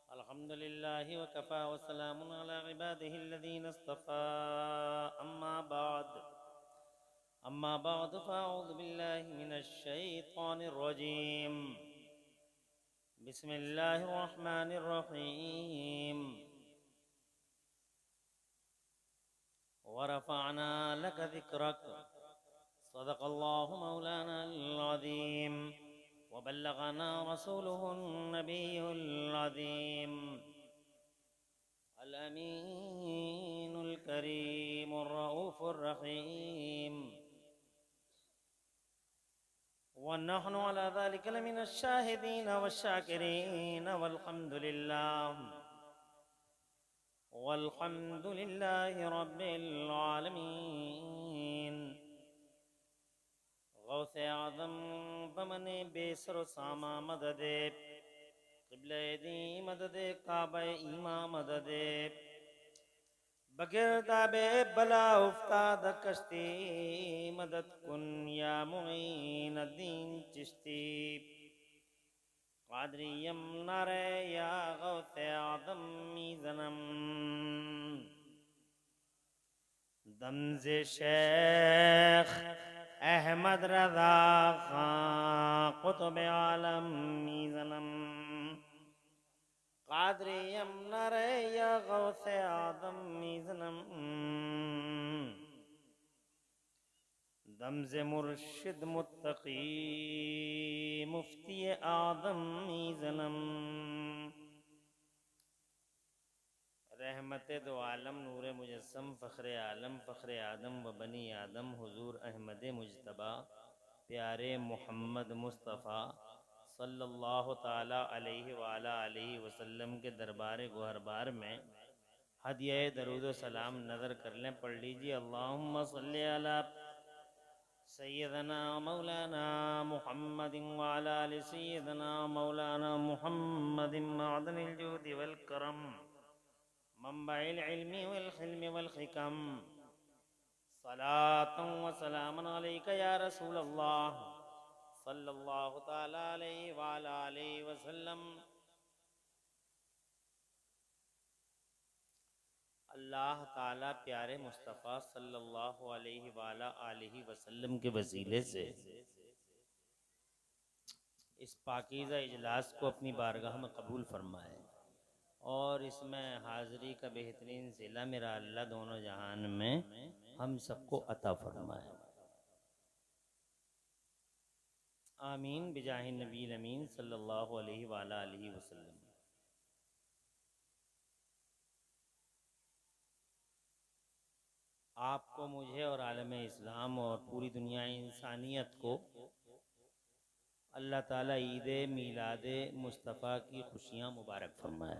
अल्हम्दुलिल्लाह वकफ़ा वस्सलामुन अला इबादिहिल्लज़ीना इस्तफ़ा अम्मा बाद फ़अऊज़ु बिल्लाहि मिनश शैतानिर रजीम बिस्मिल्लाहिर रहमानिर रहीम वरफ़अना लक ज़िक्रक सदक़ल्लाहु मौलानाल अज़ीम वबल्लगना रसूलुहुन नबियुल अज़ीम अल अमीनुल करीमुर रऊफ़ुर रहीम व नहनु अला ज़ालिका लमिनश शाहिदीन वश्शाकिरीन वल्हम्दुलिल्लाहि रब्बिल आलमीन। गौसे आज़म बमने बेसर सामा मददे क़िबले दी मददे काबे ईमा मददे बगिरदाबे बला उफ्ताद कश्ती मदद कुन या मुईन दीन चिश्ती क़ादरियम नारे या गौसे आज़म मीज़नम दमज़े शेख अहमद रज़ा खां क़ुतुब आलम मीज़नम क़ादरियम नारे या गौसे आज़म मीज़नम दमज़े मुर्शिद मुत्तकी मुफ्ती आज़म मीज़नम रहमत दो आलम नूर मुजस्सम फ़ख्र आलम फ़ख्र आदम व बनी आदम हुजूर अहमद मुज्तबा प्यारे मोहम्मद मुस्तफ़ा सल्लल्लाहु ताला अलैहि वाला अलैहि वसल्लम के दरबार गुहरबार में हदिया दरूद सलाम नज़र कर लें। पढ़ लीजिए अल्लाहुम्मा सल्ली अला सय्यदना मौलाना मुहम्मदिन व अला आलि सय्यदना मौलाना मुहम्मदिन मअदनिल जूदि वल करम मंबइल इल्मी वल हिल्मी वल हिकम सलातन व सलामन अलैका या रसूल अल्लाह सल्लल्लाहु ताला अलैहि व अला आलिहि वसल्लम। अल्लाह ताला प्यारे मुस्तफ़ा सल्लल्लाहु अलैहि व अला आलिहि वसल्लम के वसीले से इस पाकीज़ा इजलास को अपनी बारगाह में कबूल फरमाए और इसमें हाज़िरी का बेहतरीन सिला मेरा अल्लाह दोनों जहान में हम सबको अता फरमाए। आमीन बिजाहि नबील अमीन सल्लल्लाहु अलैहि व अला आलिहि वसल्लम। आपको, मुझे और आलम इस्लाम और पूरी दुनिया इंसानियत को अल्लाह ताला ईद मीलाद मुस्तफ़ा की खुशियाँ मुबारक फरमाए।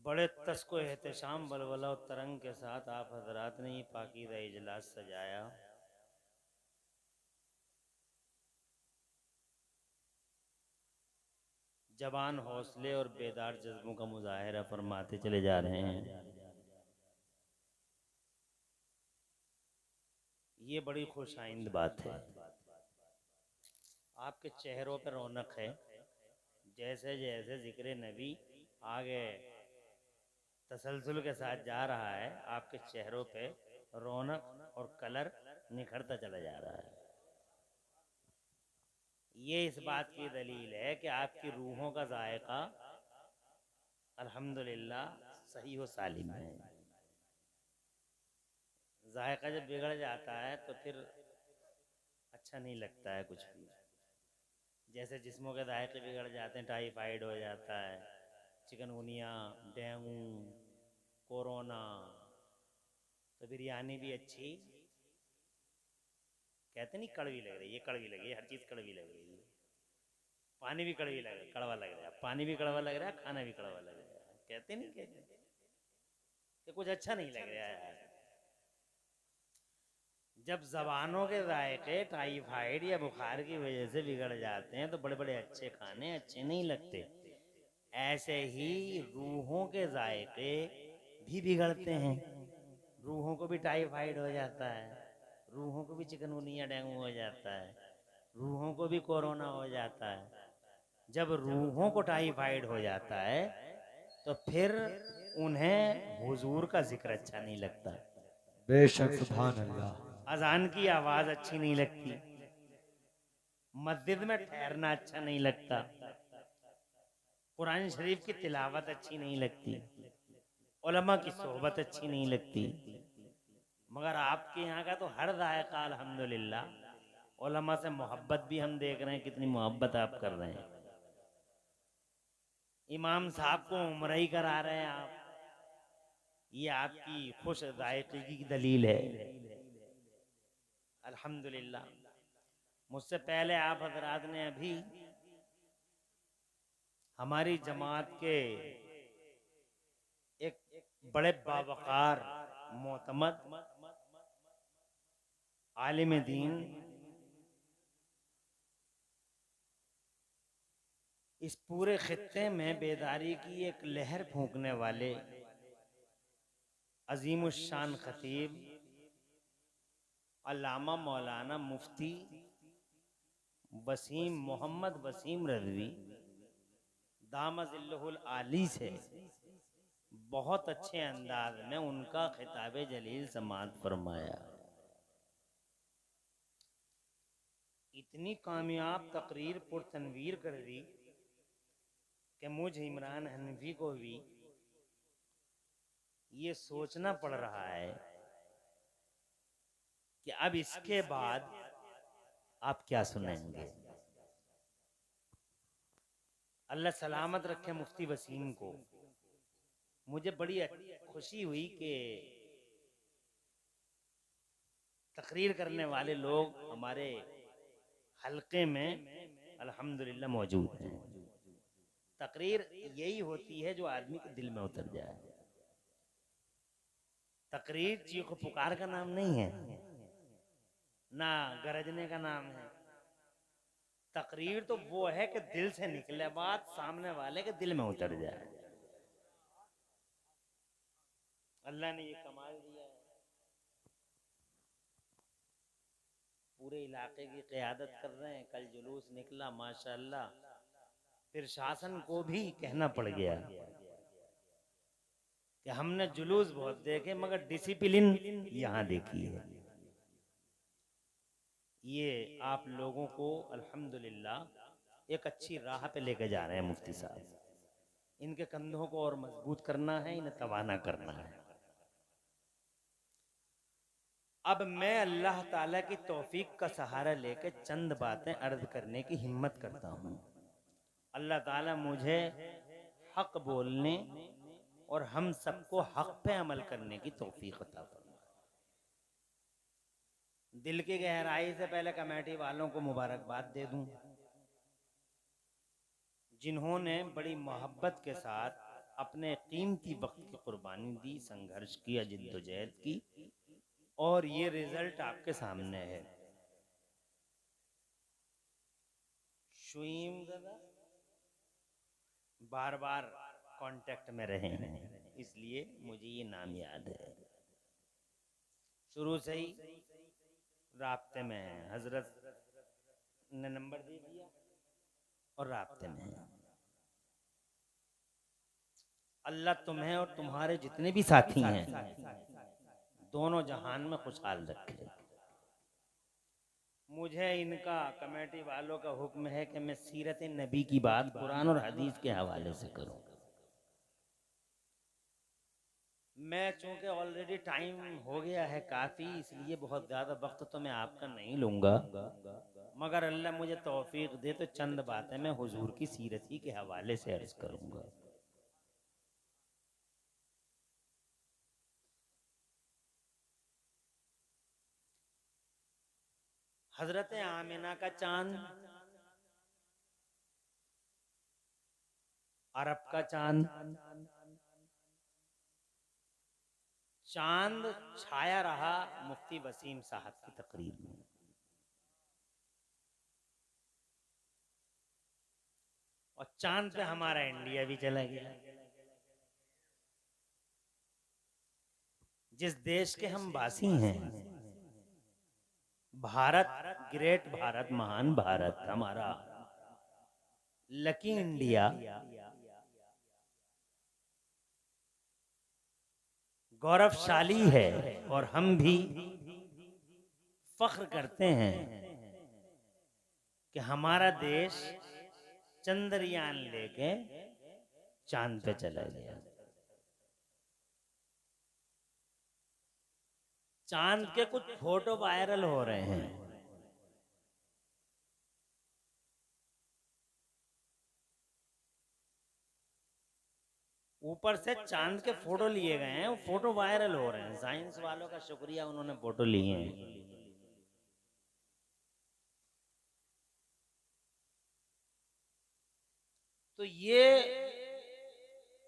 बड़े तस्को एहतशाम बलवला और तरंग के साथ आप हजरात ने ये पाकीज़ा इजलास सजाया। जवान हौसले और बेदार जज्बों का मुजाहिरा फरमाते चले जा रहे हैं। ये बड़ी खुशाइंद बात है। आपके चेहरों पर रौनक है। जैसे जैसे जिक्र नबी आगे तसलसल के साथ जा रहा है, आपके चेहरों पे रौनक और कलर निखरता चला जा रहा है। ये इस बात की दलील है कि आपकी रूहों का जायका अल्हम्दुलिल्लाह सही व सालिम है। जायका जब बिगड़ जाता है तो फिर अच्छा नहीं लगता है कुछ भी। जैसे जिस्मों के जायके बिगड़ जाते हैं, टाइफाइड हो जाता है, चिकनगुनिया, डेंगू, कोरोना, तो बिरयानी भी अच्छी कहते नहीं कड़वी लग रही है, कड़वी लग रही है, हर चीज़ कड़वी लग रही है। पानी भी कड़वी लग कड़वा लग रहा है, पानी भी कड़वा लग रहा है, खाना भी कड़वा लग रहा है। कहते नहीं कहते कि कुछ अच्छा नहीं लग रहा है यार। जब जबानों के जायके टाइफाइड या बुखार की वजह से बिगड़ जाते हैं तो बड़े बड़े अच्छे खाने अच्छे नहीं लगते। ऐसे ही रूहों के जायके भी बिगड़ते हैं। रूहों को भी टाइफाइड हो जाता है, रूहों को भी चिकनगुनिया डेंगू हो जाता है। रूहों को भी कोरोना हो जाता है। जब रूहों को टाइफाइड हो जाता है तो फिर उन्हें हुजूर का जिक्र अच्छा नहीं लगता, बेशक सुभान अल्लाह। अजान की आवाज अच्छी नहीं लगती, मस्जिद में ठहरना अच्छा नहीं लगता, कुरान शरीफ की तिलावत अच्छी नहीं लगती, उलमा की सोहबत अच्छी नहीं लगती। मगर आपके यहाँ का तो हर जायका अल्हम्दुलिल्लाह। उलमा से मोहब्बत भी हम देख रहे हैं, कितनी मोहब्बत आप कर रहे हैं। इमाम साहब को उम्र ही करा रहे हैं आप, ये आपकी खुश जायकी की दलील है। अल्हम्दुलिल्लाह। मुझसे पहले आप हजरात ने अभी हमारी जमात के एक बड़े बावकार मोतमद आलिम दीन, इस पूरे खित्ते में बेदारी की एक लहर फूंकने वाले अजीमुशान खतीब अल्लामा मौलाना मुफ्ती वसीम मोहम्मद वसीम रज़वी दामजिल्लुल आली से बहुत अच्छे अंदाज में उनका खिताब जलील समाअत फरमाया। इतनी कामयाब तकरीर पुरतनवीर कर दी कि मुझ इमरान हनफी को भी ये सोचना पड़ रहा है कि अब इसके बाद आप क्या सुनेंगे। अल्लाह सलामत रखे मुफ्ती वसीम को। मुझे बड़ी खुशी हुई कि तकरीर करने वाले लोग हमारे हल्के में अल्हम्दुलिल्लाह मौजूद हैं। तकरीर यही होती है जो आदमी के दिल में उतर जाए। तकरीर चीख पुकार का नाम नहीं है, ना गरजने का नाम है। तकरीर तो वो है कि दिल से निकले बात सामने वाले के दिल में उतर जाए। अल्लाह ने ये कमाल दिया है। पूरे इलाके की क़यादत कर रहे हैं। कल जुलूस निकला माशाअल्लाह, फिर शासन को भी कहना पड़ गया कि हमने जुलूस बहुत देखे मगर डिसिप्लिन यहाँ देखी है। ये आप लोगों को अल्हम्दुलिल्लाह एक अच्छी राह पे लेके जा रहे हैं मुफ्ती साहब। इनके कंधों को और मजबूत करना है, इन्हें तवाना करना है। अब मैं अल्लाह ताला की तौफीक का सहारा लेके चंद बातें अर्ज करने की हिम्मत करता हूँ। अल्लाह ताला मुझे हक बोलने और हम सबको हक पे अमल करने की तौफीक अता फरमाए। दिल की गहराई से पहले कमेटी वालों को मुबारकबाद दे दूं, जिन्होंने बड़ी मोहब्बत के साथ अपने कीमती वक्त की कुर्बानी दी, संघर्ष किया, जिद्दोजहद की, और ये रिजल्ट आपके सामने है। शुईम दादा बार बार कांटेक्ट में रहे हैं, इसलिए मुझे ये नाम याद है। शुरू से ही राब्ते में है, हजरत ने नंबर दे दिया और राब्ते में है। अल्लाह तुम्हें और तुम्हारे जितने भी साथी हैं दोनों जहान में खुशहाल रखे। मुझे इनका कमेटी वालों का हुक्म है कि मैं सीरत नबी की बात कुरान और हदीस के हवाले से करूं। मैं चूंकि ऑलरेडी टाइम हो गया है काफ़ी, इसलिए बहुत ज़्यादा वक्त तो मैं आपका नहीं लूँगा, मगर अल्लाह मुझे तौफीक दे तो चंद बातें मैं हुजूर की सीरत ही के हवाले से अर्ज करूँगा। हजरत आमिना का चांद, अरब का चांद, चांद छाया रहा मुफ्ती वसीम साहब की तकरीर में। और चांद पे हमारा इंडिया भी चला गया। जिस देश के हम वासी हैं, भारत ग्रेट भारत, महान भारत, हमारा लकी इंडिया गौरवशाली है। और हम भी फख्र करते हैं कि हमारा देश चंद्रयान लेके चांद पे चला गया। चांद के कुछ फोटो वायरल हो रहे हैं। ऊपर से चांद के फोटो लिए गए हैं, वो फोटो वायरल हो रहे हैं। साइंस वालों का शुक्रिया, उन्होंने फोटो लिए हैं। तो ये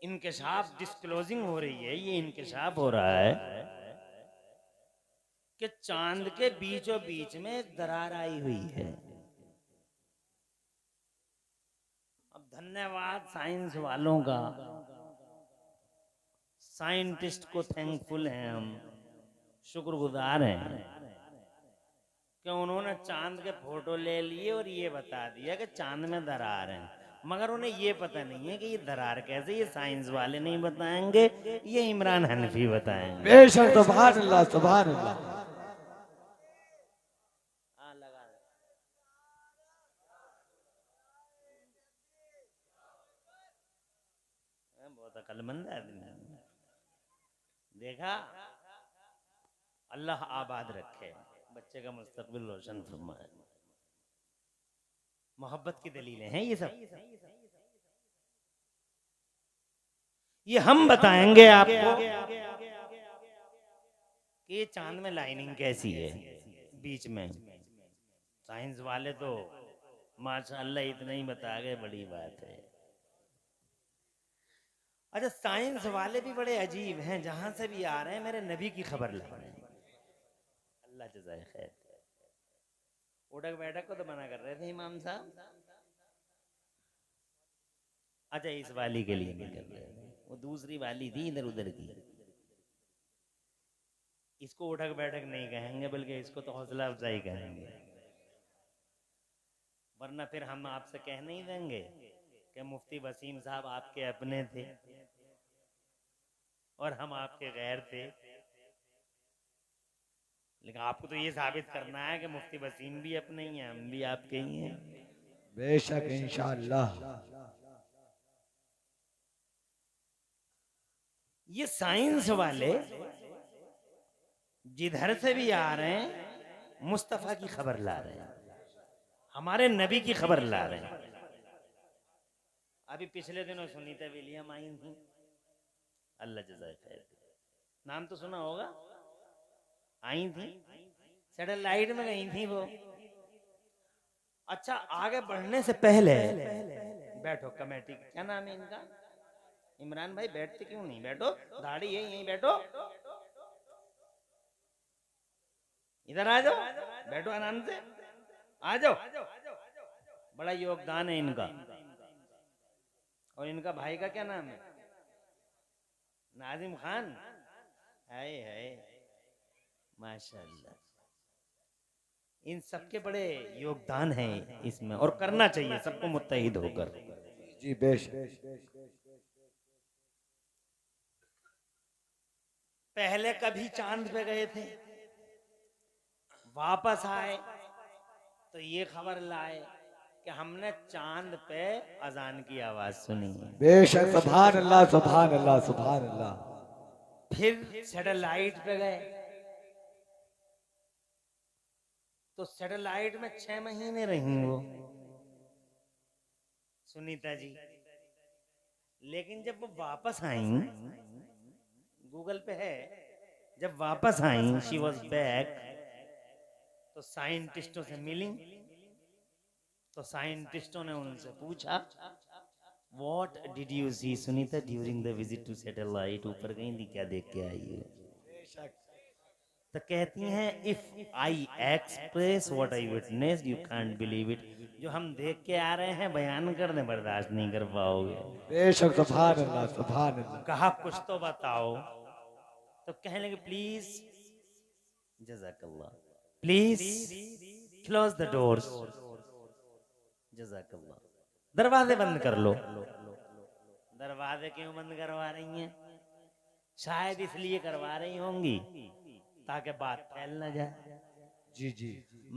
इंकशाफ, डिस्क्लोजिंग हो रही है, ये इंकशाफ हो रहा है कि चांद के बीचों बीच में एक दरार आई हुई है। अब धन्यवाद साइंस वालों का, साइंटिस्ट को थैंकफुल हैं हम, शुक्रगुजार हैं कि उन्होंने चांद के फोटो ले लिए और ये बता दिया कि चांद में दरार है। मगर उन्हें ये पता नहीं है कि ये दरार कैसे, ये साइंस वाले नहीं बताएंगे, ये इमरान हनफी बताएंगे। बेशक, सुभान अल्लाह, सुभान अल्लाह। बहुत अक्लमंद आदमी, देखा। अल्लाह आबाद रखे, बच्चे का मुस्तकबिल रोशन फरमाए। मोहब्बत की दलीलें हैं ये सब। ये हम बताएंगे आपको कि ये चांद में लाइनिंग कैसी है बीच में। साइंस वाले तो माशाअल्लाह इतना ही बता गए, बड़ी बात है। अच्छा, साइंस वाले भी बड़े अजीब हैं, जहां से भी आ रहे हैं मेरे नबी की खबर ला रहे हैं। अल्लाह जज़ाए खैर। उठक बैठक को तो मना कर रहे थे इमाम साहब। अच्छा, इस वाली के लिए नहीं कर रहे, वो दूसरी वाली थी इधर उधर की। इसको उठक बैठक नहीं कहेंगे, बल्कि इसको तो हौसला अफजाई कहेंगे। वरना फिर हम आपसे कह नहीं देंगे कि मुफ्ती वसीम साहब आपके अपने थे और हम आपके गैर थे। लेकिन आपको तो ये साबित करना है कि मुफ्ती वसीम भी अपने ही हैं, हम भी आपके ही हैं। बेशक, इंशाअल्लाह। ये साइंस वाले जिधर से भी आ रहे हैं मुस्तफा की खबर ला रहे हैं, हमारे नबी की खबर ला रहे हैं। अभी पिछले दिनों सुनीता विलियम आई थी, अल्लाह जज़ाए खैर, नाम तो सुना होगा। आई थी, सैटेलाइट में गई थी वो। अच्छा, आगे बढ़ने से पहले बैठो, कमेटी क्या नाम है इनका, इमरान भाई बैठते क्यों नहीं, बैठो, दाढ़ी है यहीं बैठो, इधर आ जाओ, बैठो आराम से, आ जाओ। बड़ा योगदान है इनका। और इनका भाई का क्या नाम है, नाजिम खान। है माशाअल्लाह। इन सबके बड़े योगदान हैं इसमें, और करना चाहिए सबको मुत्तहिद होकर। जी बेशक। पहले कभी चांद पे गए थे, वापस आए तो ये खबर लाए कि हमने चांद पे अजान की आवाज सुनी है। बेशक, सुभान अल्लाह, सुभान अल्लाह, सुभान अल्लाह। फिर सैटेलाइट पे गए तो सैटेलाइट में 6 महीने रही वो सुनीता जी। लेकिन जब वो वापस आई, गूगल पे है, जब वापस आई शी वॉज बैक, तो साइंटिस्टों से मिली। तो साइंटिस्टों ने उनसे पूछा, what did you see Sunita during the visit to satellite, ऊपर गई थी, क्या देख के आई है। तो कहती हैं, if I express what I witnessed you can't believe it. जो हम देख के आ रहे हैं बयान करने बर्दाश्त नहीं कर पाओगे। बेशक, सुभान अल्लाह, सुभान अल्लाह। कहा कुछ तो बताओ। तो कहने लगे प्लीज, जज़ाकल्लाह, प्लीज क्लोज द डोर्स, जज़ाकल्लाह, दरवाजे बंद कर लो। दरवाजे क्यों बंद करवा रही हैं? शायद इसलिए करवा रही होंगी ताकि बात फैल न जाए। जी जी।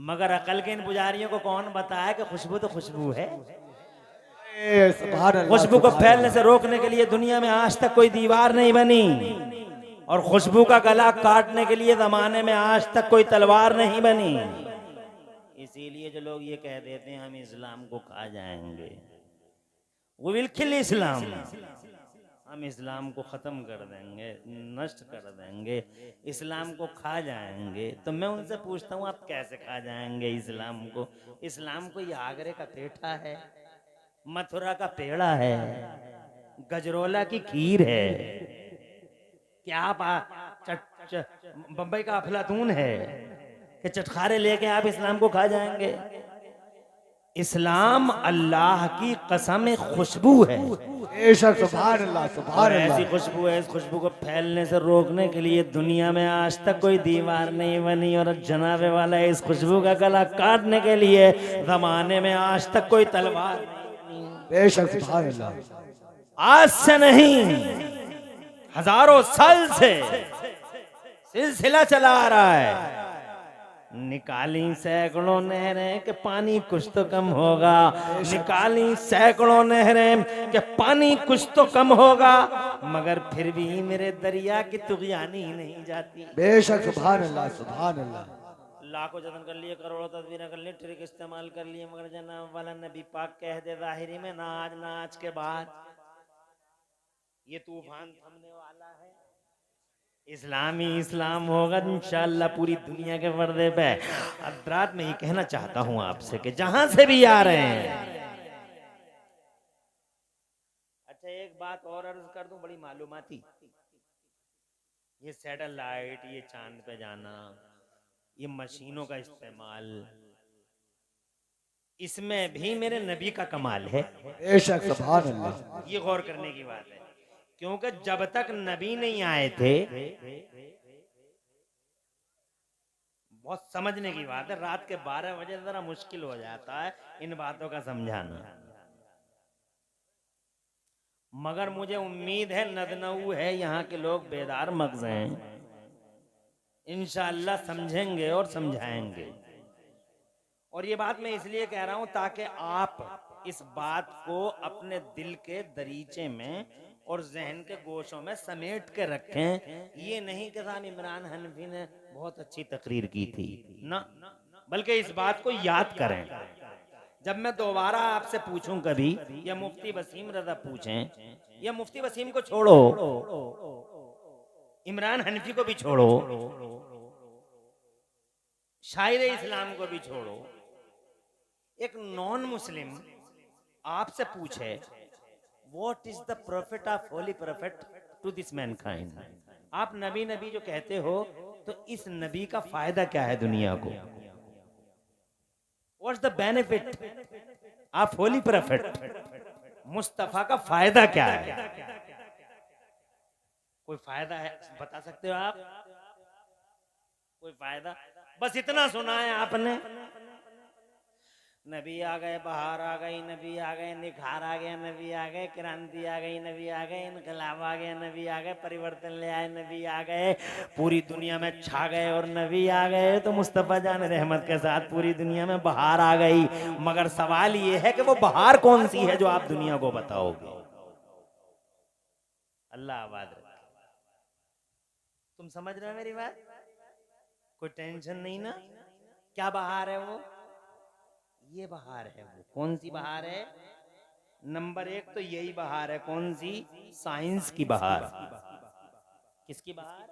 मगर अकल के इन पुजारियों को कौन बताया कि खुशबू तो खुशबू है। सुभान अल्लाह, खुशबू को सुभान फैलने अल्लाह। से रोकने के लिए दुनिया में आज तक कोई दीवार नहीं बनी, और खुशबू का गला काटने के लिए जमाने में आज तक कोई तलवार नहीं बनी। इसीलिए जो लोग ये कह देते हैं हम इस्लाम को खा जाएंगे, वो विल किल इस्लाम, हम इस्लाम को खत्म कर देंगे, नष्ट कर देंगे, इस्लाम को खा जाएंगे, तो मैं उनसे पूछता हूँ आप कैसे खा जाएंगे इस्लाम को? इस्लाम को ये आगरे का पेठा है, मथुरा का पेड़ा है, गजरोला की खीर है, क्या आप बम्बई का अफलातून है कि चटखारे लेके आप इस्लाम को खा जाएंगे? इस्लाम अल्लाह की कसम खुशबू है। बेशक, सुभान अल्लाह, सुभान ऐसी अल्लाह। खुशबू है, इस खुशबू को फैलने से रोकने के लिए दुनिया में आज तक कोई दीवार नहीं बनी, और जनाबे वाला इस खुशबू का गला काटने के लिए जमाने में आज तक कोई तलवार नहीं। बेशक, सुभान अल्लाह। आज से नहीं, हजारों साल से सिलसिला चला आ रहा है। निकाली सैकड़ों नहरें कि पानी कुछ तो कम होगा, निकाली सैकड़ों नहरें कि पानी कुछ तो कम होगा, मगर फिर भी मेरे दरिया की तुगयानी नहीं जाती। बेशक, सुभान अल्लाह, सुभान अल्लाह। लाखों जतन कर लिए, करोड़ों तस्वीरें कर ली, ट्रिक इस्तेमाल कर लिए, मगर जनाब वाला नबी पाक कह दे जाहिरी में ना आज के बाद ये तूफान थमने वाला है। इस्लामी इस्लाम होगा इंशाअल्लाह पूरी दुनिया के पर्दे पे। अब रात में ये कहना चाहता हूं आपसे कि जहां से भी आ रहे हैं, अच्छा एक बात और अर्ज कर दूं, बड़ी मालूमाती, ये सैटेलाइट, ये चांद पे जाना, ये मशीनों का इस्तेमाल, इसमें भी मेरे नबी का कमाल है। बेशक, सुभान अल्लाह। ये गौर करने की बात है, क्योंकि जब तक नबी नहीं आए थे, बहुत समझने की बात है, रात के 12 बजे जरा मुश्किल हो जाता है इन बातों का समझाना, मगर मुझे उम्मीद है नदनऊ है, यहाँ के लोग बेदार मगज हैं, इंशाअल्लाह समझेंगे और समझाएंगे। और ये बात मैं इसलिए कह रहा हूं ताकि आप इस बात को अपने दिल के दरीचे में और जहन के गोशों में समेट के रखें। ये नहीं कि साहब इमरान हनफी ने बहुत अच्छी तकरीर की थी ना, बल्कि इस बात को याद करें। जब मैं दोबारा आपसे पूछूं कभी, या मुफ्ती वसीम रजा पूछें, या मुफ्ती वसीम को छोड़ो, इमरान हनफी को भी छोड़ो, शायर इस्लाम को भी छोड़ो, एक नॉन मुस्लिम आपसे पूछे what is the profit of holy prophet to this mankind, आप नबी नबी जो कहते हो, तो इस नबी का फायदा क्या है दुनिया को? What's the benefit of holy profit, Mustafa का फायदा क्या है? कोई फायदा है बता सकते हो आप? कोई फायदा? बस इतना सुना है आपने, नबी आ गए, बहार आ गई, नबी आ गए, निखार आ गया, नबी आ गए, क्रांति आ गई, नबी आ गए, इनकलाब आ गया, नबी आ गए, परिवर्तन ले आए, नबी आ गए, पूरी दुनिया में छा गए और नबी आ गए, तो मुस्तफा जान रहमत के साथ पूरी दुनिया में बहार आ गई। मगर सवाल ये है कि वो बहार कौन सी है जो आप दुनिया को बताओगे? अल्लाह आबाद रखे। तुम समझ रहे हो मेरी बात? कोई टेंशन नहीं ना? क्या बहार है वो? ये बहार है। वो कौन सी बहार है? नंबर 1 तो यही बहार है, कौन सी? साइंस की बहार। किसकी बहार?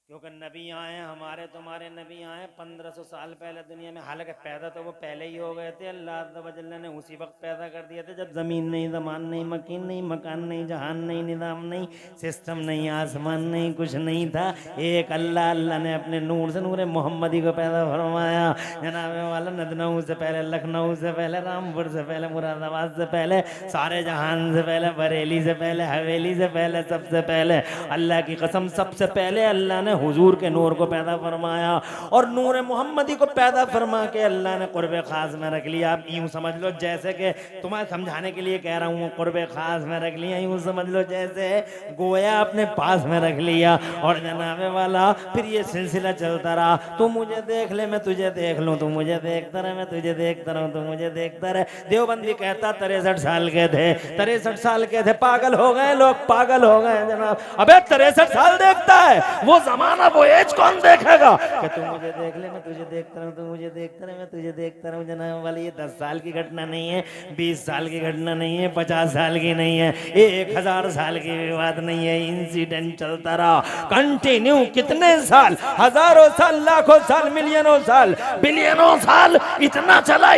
क्योंकि नबी आए, हमारे तुम्हारे नबी आए 1500 साल पहले दुनिया में, हालांकि पैदा तो वो पहले ही हो गए थे, अल्लाह अज़्ज़ व जल्ल ने उसी वक्त पैदा कर दिया था जब जमीन नहीं, जमान नहीं, मकीन नहीं, मकान नहीं, जहान नहीं, निज़ाम नहीं, सिस्टम नहीं, आसमान नहीं, कुछ नहीं था। एक अल्लाह ने अपने नूर से, नूर मोहम्मदी को पैदा फरमाया। जनाब वाला नदनऊ से पहले, लखनऊ से पहले, रामपुर से पहले, मुरादाबाद से पहले, सारे जहान से पहले, बरेली से पहले, हवेली से पहले, सबसे पहले, अल्लाह की कसम सबसे पहले अल्लाह ने हुजूर के नूर को पैदा फरमाया और नूर मोहम्मदी को पैदा फरमा के अल्लाह ने कुर्ब खास में रख लिया। आप यूं समझ लो जैसे कि तुम्हें समझाने के लिए कह रहा हूँ, कुर्ब खास में रख लिया, यूं समझ लो जैसे गोया अपने पास में रख लिया। और जनाबे वाला फिर ये सिलसिला चलता रहा, तू मुझे देख ले मैं तुझे देख लूं, तू मुझे देखता रहे मैं तुझे देखता रहूं, तू मुझे देखता रहे। देवबंदी कहता 63 साल के थे, 63 साल के थे, पागल हो गए लोग, पागल हो गए जनाब। अबे 63 साल देखता है, वो जमाना वो एज कौन देखेगा कि तू मुझे देख ले मैं तुझे देखता रहूं, तू मुझे देखता रहे मैं तुझे देखता रहूं। जनाब वाले ये 10 साल की घटना नहीं है, 20 साल की घटना नहीं है, 50 साल की नहीं है, 1000 साल की भी बात नहीं है। इंसिडेंट चलता रहा कंटिन्यू, कितने साल, हजारों साल, लाखों साल, मिलियनों साल, बिलियनों साल, इतना चला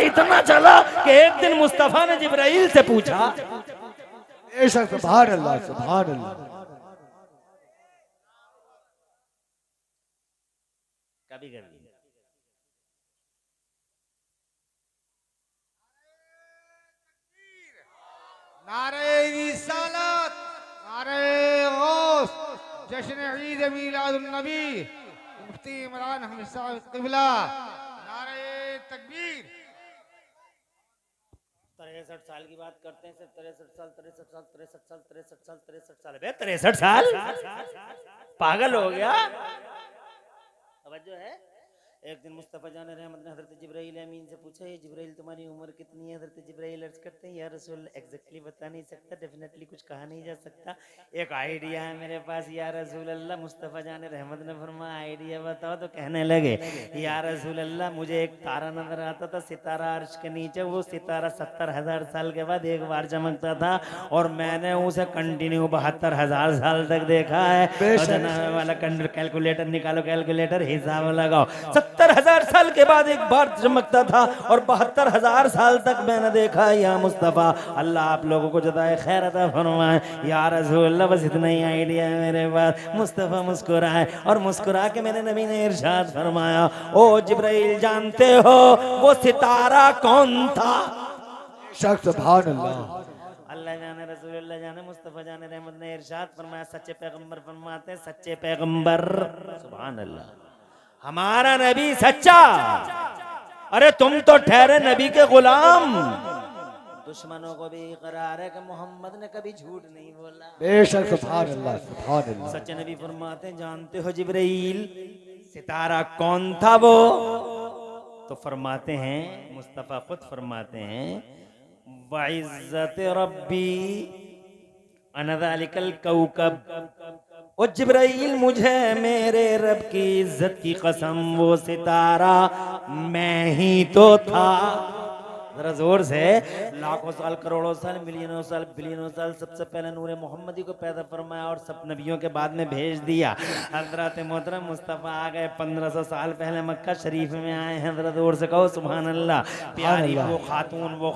कि एक दिन मुस्तफा ने जिब्राइल से पूछा, सुभान अल्लाह, सुभान अल्लाह। कभी कभी नारे रिसालत, नारे गौस, जश्न ईद मिलादुन नबी, मुफ्ती इमरान अहमद साहब क़िबला, नारे तकबीर। 63 साल की बात करते हैं, सिर्फ 63 साल, 63 साल, 63 साल, 63 साल, 63 साल, 63 साल, पागल हो गया। अब जो है एक दिन मुस्तफ़ा जान रहमत ने हज़रत जिब्राइल अमीन से पूछा, ये जिब्राइल तुम्हारी उम्र कितनी है? हज़रत जिब्राइल अर्ज़ करते हैं, या रसूल एग्जैक्टली बता नहीं सकता, डेफिनेटली कुछ कहा नहीं जा सकता, एक आइडिया है मेरे पास या रसूल अल्लाह। मुस्तफ़ा जान रहमत ने फरमाया आइडिया बताओ, तो कहने लगे या रसूल अल्लाह मुझे एक तारा नजर आता था, सितारा अर्श के नीचे, वो सितारा 70,000 साल के बाद एक बार चमकता था और मैंने उसे कंटिन्यू 72,000 साल तक देखा है। वाला कैलकुलेटर निकालो, कैलकुलेटर हिसाब लगाओ, 70,000 साल के बाद एक बार चमकता था और 72,000 साल तक मैंने देखा। या मुस्तफ़ा अल्लाह आप लोगों को जज़ाए खैर अता फरमाए। या रसूल अल्लाह बस इतना ही आइडिया है मेरे पास। मुस्तफ़ा मुस्कुराए और मुस्कुरा के मेरे नबी ने इरशाद फरमाया, ओ जिब्राइल जानते हो वो सितारा कौन था? सुभान अल्लाह। अल्लाह जाने, रसूल अल्लाह जाने, मुस्तफ़ा जाने रहमत ने इरशाद फरमाया, सच्चे पैगंबर फरमाते, सच्चे पैगंबर, सुभान अल्लाह, हमारा नबी सच्चा। अरे तुम तो ठहरे नबी के गुलाम। दुश्मनों को भी इकरार है कि मोहम्मद ने कभी झूठ नहीं बोला। बेशक सुभान अल्लाह, सुभान अल्लाह। सच्चे नबी फरमाते, जानते हो जिब्राइल सितारा कौन था वो? तो फरमाते हैं, मुस्तफ़ा खुद फरमाते हैं, वइज़्ज़त रब्बी अना ज़ालिकल कौकब। ओ जिब्राइल मुझे मेरे रब की इज्जत की कसम, वो सितारा मैं ही तो था। जरा जोर से, लाखों साल, करोड़ों साल, मिलियनों साल, बिलियनों साल, सबसे पहले नूरे मोहम्मदी को पैदा फरमाया और सब नबियों के बाद में भेज दिया। हजरत मोहतरम मुस्तफ़ा आ गए 1500 साल पहले मक्का शरीफ में आए हैं। जरा जोर से कहो सुभान अल्लाह। प्यारी वो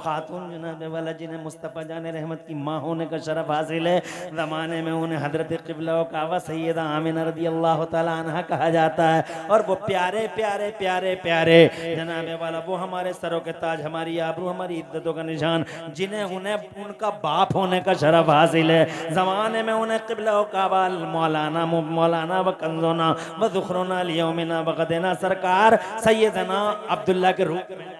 खातून जनाब वाला जिन्हें मुस्तफ़ा जाने रहमत की माँ होने का शरफ हासिल है, ज़माने में उन्हें हजरत क़िबला व काबा सैयदा आमिना रज़ी अल्लाह तआला अन्हा कहा जाता है। और वो प्यारे प्यारे प्यारे प्यारे जनाब वाला, वो हमारे सरों के ताज, हमारी आबरू, हमारी इज्जतों का निशान, जिन्हें उन्हें उनका बाप होने का शरफ हासिल है। ज़माने में उन्हें क़िबला व काबा, मौलाना व कंज़ोना व ज़ुख़रुना लियौमिना व ग़दना, सरकार सैयदना अब्दुल्ला के रूप में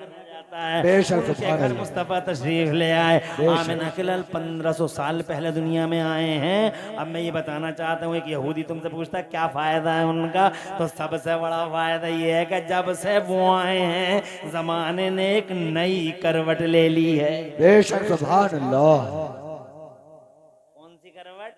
घर मुस्तफ़ा तशरीफ ले आए। आमिना के लाल 1500 साल पहले दुनिया में आए हैं। अब मैं ये बताना चाहता हूँ, एक यहूदी तुमसे पूछता है क्या फ़ायदा है उनका, तो सबसे बड़ा फ़ायदा ये है कि जब से वो आए हैं ज़माने ने एक नई करवट ले ली है। बेशक सुभान अल्लाह। कौन सी करवट?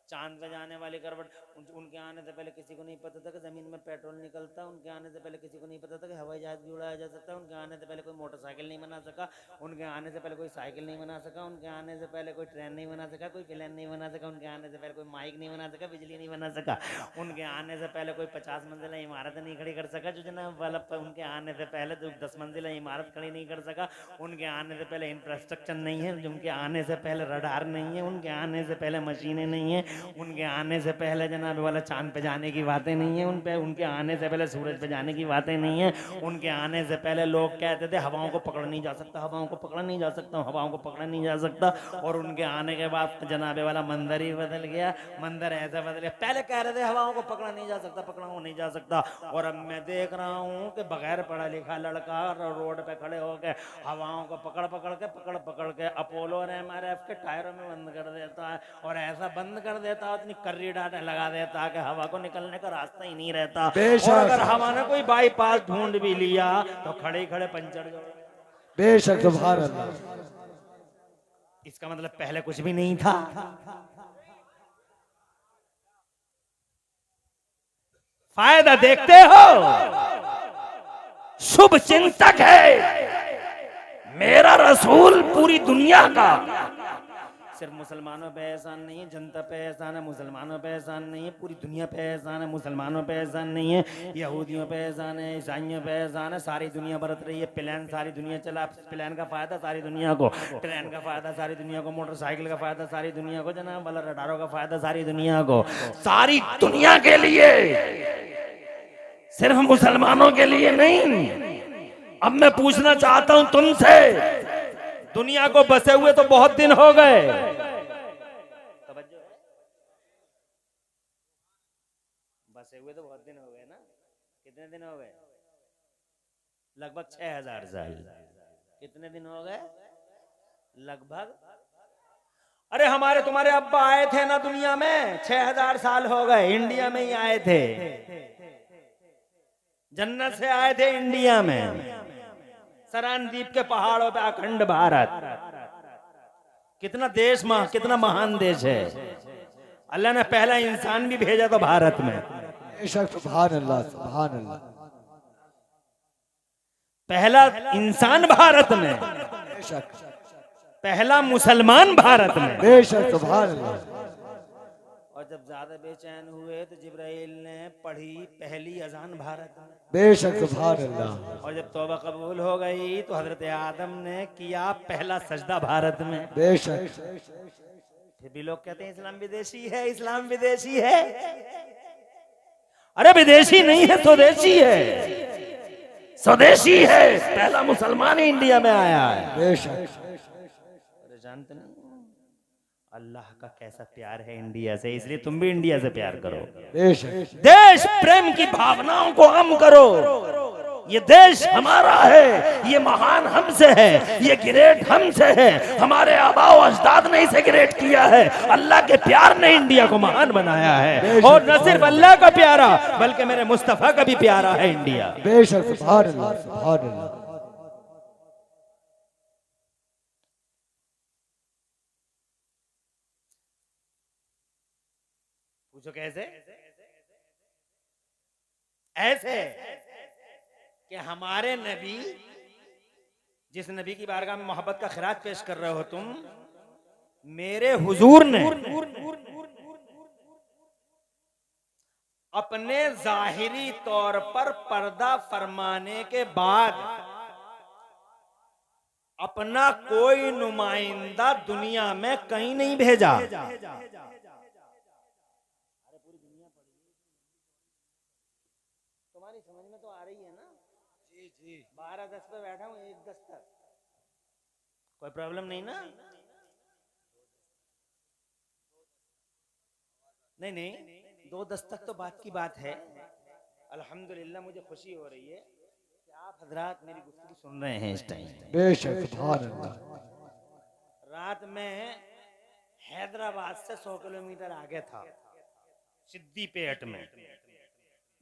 चांद पे जाने वाली करवट। उनके आने से पहले किसी को नहीं पता था कि जमीन में पेट्रोल निकलता। उनके आने से पहले किसी को नहीं पता था कि हवाई जहाज भी उड़ाया जा सकता है। उनके आने से पहले कोई मोटरसाइकिल नहीं बना सका। उनके आने से पहले कोई साइकिल नहीं बना सका। उनके आने से पहले कोई ट्रेन नहीं बना सका, कोई प्लेन नहीं बना सका। उनके आने से पहले कोई माइक नहीं बना सका, बिजली नहीं बना सका। उनके आने से पहले कोई 50 मंजिला इमारत नहीं खड़ी कर सका, जो जनाब वाला उनके आने से पहले जो 10 मंजिला इमारत खड़ी नहीं कर सका। उनके आने से पहले इंफ्रास्ट्रक्चर नहीं है, उनके आने से पहले रडार नहीं है, उनके आने से पहले मशीनें नहीं है, उनके आने से पहले जनाब जनाब वाला चांद पे जाने की बातें नहीं है उन पे, उनके आने से पहले सूरज पे जाने की बातें नहीं है। उनके आने से पहले लोग कहते थे हवाओं को पकड़ नहीं जा सकता, हवाओं को पकड़ा नहीं जा सकता, हवाओं को पकड़ा नहीं जा सकता। और उनके आने के बाद जनाबे वाला मंदिर ही बदल गया, मंदिर ऐसा बदल गया। पहले कह रहे थे हवाओं को पकड़ा नहीं जा सकता, पकड़ा नहीं जा सकता, और अब मैं देख रहा हूँ कि बगैर पढ़ा लिखा लड़का रोड पे खड़े होकर हवाओं को पकड़ पकड़ के अपोलो और MRF के टायरों में बंद कर देता है, और ऐसा बंद कर देता है, इतनी कर्री डाटे लगा देता है कि हवा को निकलने का रास्ता ही नहीं रहता। और अगर हवा ने कोई बाईपास ढूंढ भी लिया तो खड़े खड़े पंचर जोड़। बेशक सुभान अल्लाह। इसका मतलब पहले कुछ भी नहीं था। फायदा देखते हो, शुभ चिंतक है मेरा रसूल पूरी दुनिया का। सिर्फ मुसलमानों पे एहसान नहीं है, जनता पे एहसान है, मुसलमानों पे एहसान नहीं है, पूरी दुनिया पे एहसान है, मुसलमानों पे एहसान नहीं है, यहूदियों पे एहसान है, ईसाइयों पे एहसान है। सारी दुनिया बरत रही है प्लेन, सारी दुनिया चला, प्लेन का फायदा सारी दुनिया को, ट्रेन का फायदा सारी दुनिया को, मोटरसाइकिल का फायदा सारी दुनिया को, जनाब वाला रडारों का फायदा सारी दुनिया को, सारी दुनिया के लिए, सिर्फ मुसलमानों के लिए नहीं। अब मैं पूछना चाहता हूं तुमसे, दुनिया को बसे हुए तो बहुत दिन हो गए, बसे हुए तो बहुत दिन हो गए ना। कितने दिन हो गए? लगभग 6000 साल। कितने दिन हो गए? लगभग। अरे हमारे तुम्हारे अब्बा आए थे ना दुनिया में, 6000 साल हो गए, इंडिया में ही आए थे, जन्नत से आए थे इंडिया में, सरान द्वीप के पहाड़ों पे अखंड भारत। कितना देश कितना महान देश है। अल्लाह ने पहला इंसान भी भेजा तो भारत में। सुभान अल्लाह, सुभान अल्लाह। पहला इंसान भारत में, पहला मुसलमान भारत में। बेशक सुभान अल्लाह। और जब ज्यादा बेचैन हुए तो जिब्राइल ने पढ़ी पहली अजान भारत में। बेशक सुभान अल्लाह। और जब तौबा कबूल हो गई तो हजरत आदम ने किया पहला सजदा भारत में। बेशक। फिर भी लोग कहते हैं इस्लाम विदेशी है, इस्लाम विदेशी है। अरे विदेशी नहीं है, स्वदेशी है, स्वदेशी है। पहला मुसलमान ही इंडिया में आया है। बेशक। अरे जानते नहीं अल्लाह का कैसा प्यार है इंडिया से, इसलिए तुम भी इंडिया से प्यार करो। बेशक। देश प्रेम की भावनाओं को हम करो। ये देश हमारा है, ये महान हमसे है, ये ग्रेट हमसे है। हमारे आबाओ अजदाद ने इसे ग्रेट किया है। अल्लाह के प्यार ने इंडिया को महान बनाया है। और न सिर्फ अल्लाह का प्यारा बल्कि मेरे मुस्तफा का भी प्यारा है इंडिया। बेशक सुभान अल्लाह, सुभान अल्लाह। पूछो कैसे? ऐसे कि हमारे नबी, जिस नबी की बारगाह में मोहब्बत का खिराज पेश कर रहे हो तुम, मेरे हुजूर ने अपने जाहिरी तौर पर पर्दा फरमाने के बाद अपना कोई नुमाइंदा दुनिया में कहीं नहीं भेजा। तुम्हारी समझ में तो आ रही है ना? जी जी। 12-10 पे बैठा हूँ, 1-10 तक कोई प्रॉब्लम नहीं ना? नहीं नहीं, 2-10 तक तो बात की बात है। अल्हम्दुलिल्लाह मुझे खुशी हो रही है कि आप हजरात मेरी गुफ्तगू सुन रहे हैं इस टाइम। बेशक सुभान अल्लाह। रात में हैदराबाद से 100 किलोमीटर आगे था, सिद्दीपेट में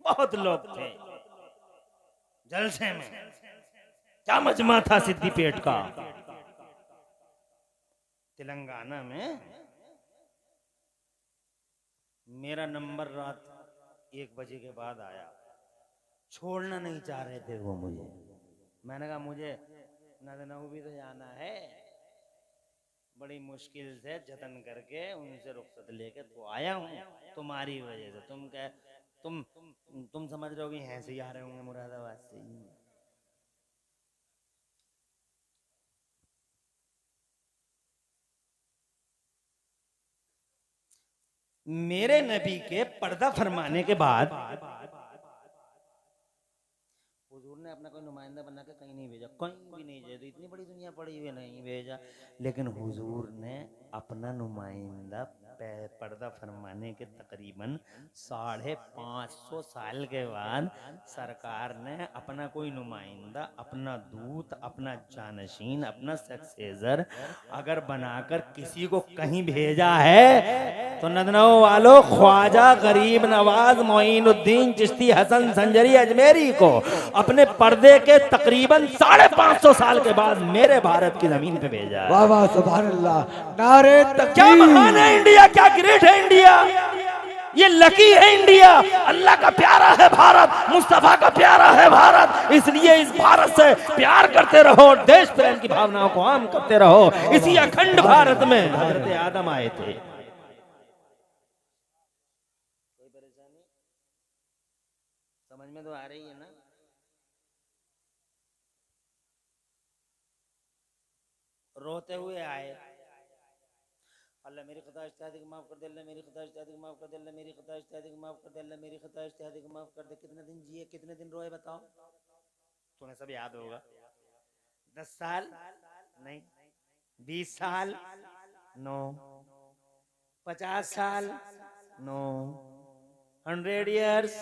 बहुत लोग थे जलसे में। क्या मजमा था सिद्दीपेट का, तेलंगाना में। मेरा नंबर रात 1 बजे के बाद आया। छोड़ना नहीं चाह रहे थे वो मुझे। मैंने कहा मुझे नदनऊ भी तो जाना है। बड़ी मुश्किल से जतन करके उनसे रुखसत लेके तो आया हूँ तुम्हारी वजह से। तुम समझ रहे हो कि यहाँ से ही आ रहे होंगे मुरादाबाद से। मेरे नबी के पर्दा फरमाने के बाद हुजूर ने अपना कोई नुमाइंदा बना के कहीं नहीं भेजा, कहीं भी नहीं भेजा, इतनी बड़ी दुनिया पड़ी हुई नहीं भेजा, लेकिन हुजूर ने अपना नुमाइंदा पर्दा फरमाने के तकरीबन 550 साल के बाद सरकार ने अपना कोई नुमाइंदा, अपना दूत, अपना जानशीन, अपना सक्सेसर अगर बनाकर किसी को कहीं भेजा है तो नदनों वालों ख्वाजा गरीब नवाज मोइनुद्दीन चिश्ती हसन संजरी अजमेरी को अपने पर्दे के तकरीबन 550 साल के बाद मेरे भारत की जमीन पे भेजा है। वाह वाह सुभान अल्लाह, नारे तकबीर। क्या महान है इंडिया, क्या ग्रेट है इंडिया, ये लकी है इंडिया। अल्लाह का प्यारा है भारत, मुस्तफा का प्यारा है भारत, इसलिए इस भारत से प्यार करते रहो, देश प्रेम की भावनाओं को आम करते रहो। इसी अखंड भारत में हजरत आदम आए थे। कोई परेशानी समझ में तो आ रही है ना? रोते हुए आए, अल्लाह मेरी खता इज्तिहादी को माफ कर दे, अल्लाह मेरी खता इज्तिहादी को माफ कर दे, अल्लाह मेरी खता इज्तिहादी को माफ कर दे, अल्लाह मेरी खता इज्तिहादी को माफ कर दे। कितने दिन जिए, कितने दिन रोए बताओ? तुम्हें सब याद होगा। 10 साल नहीं, 20 साल नो, 50 साल no, 100 years,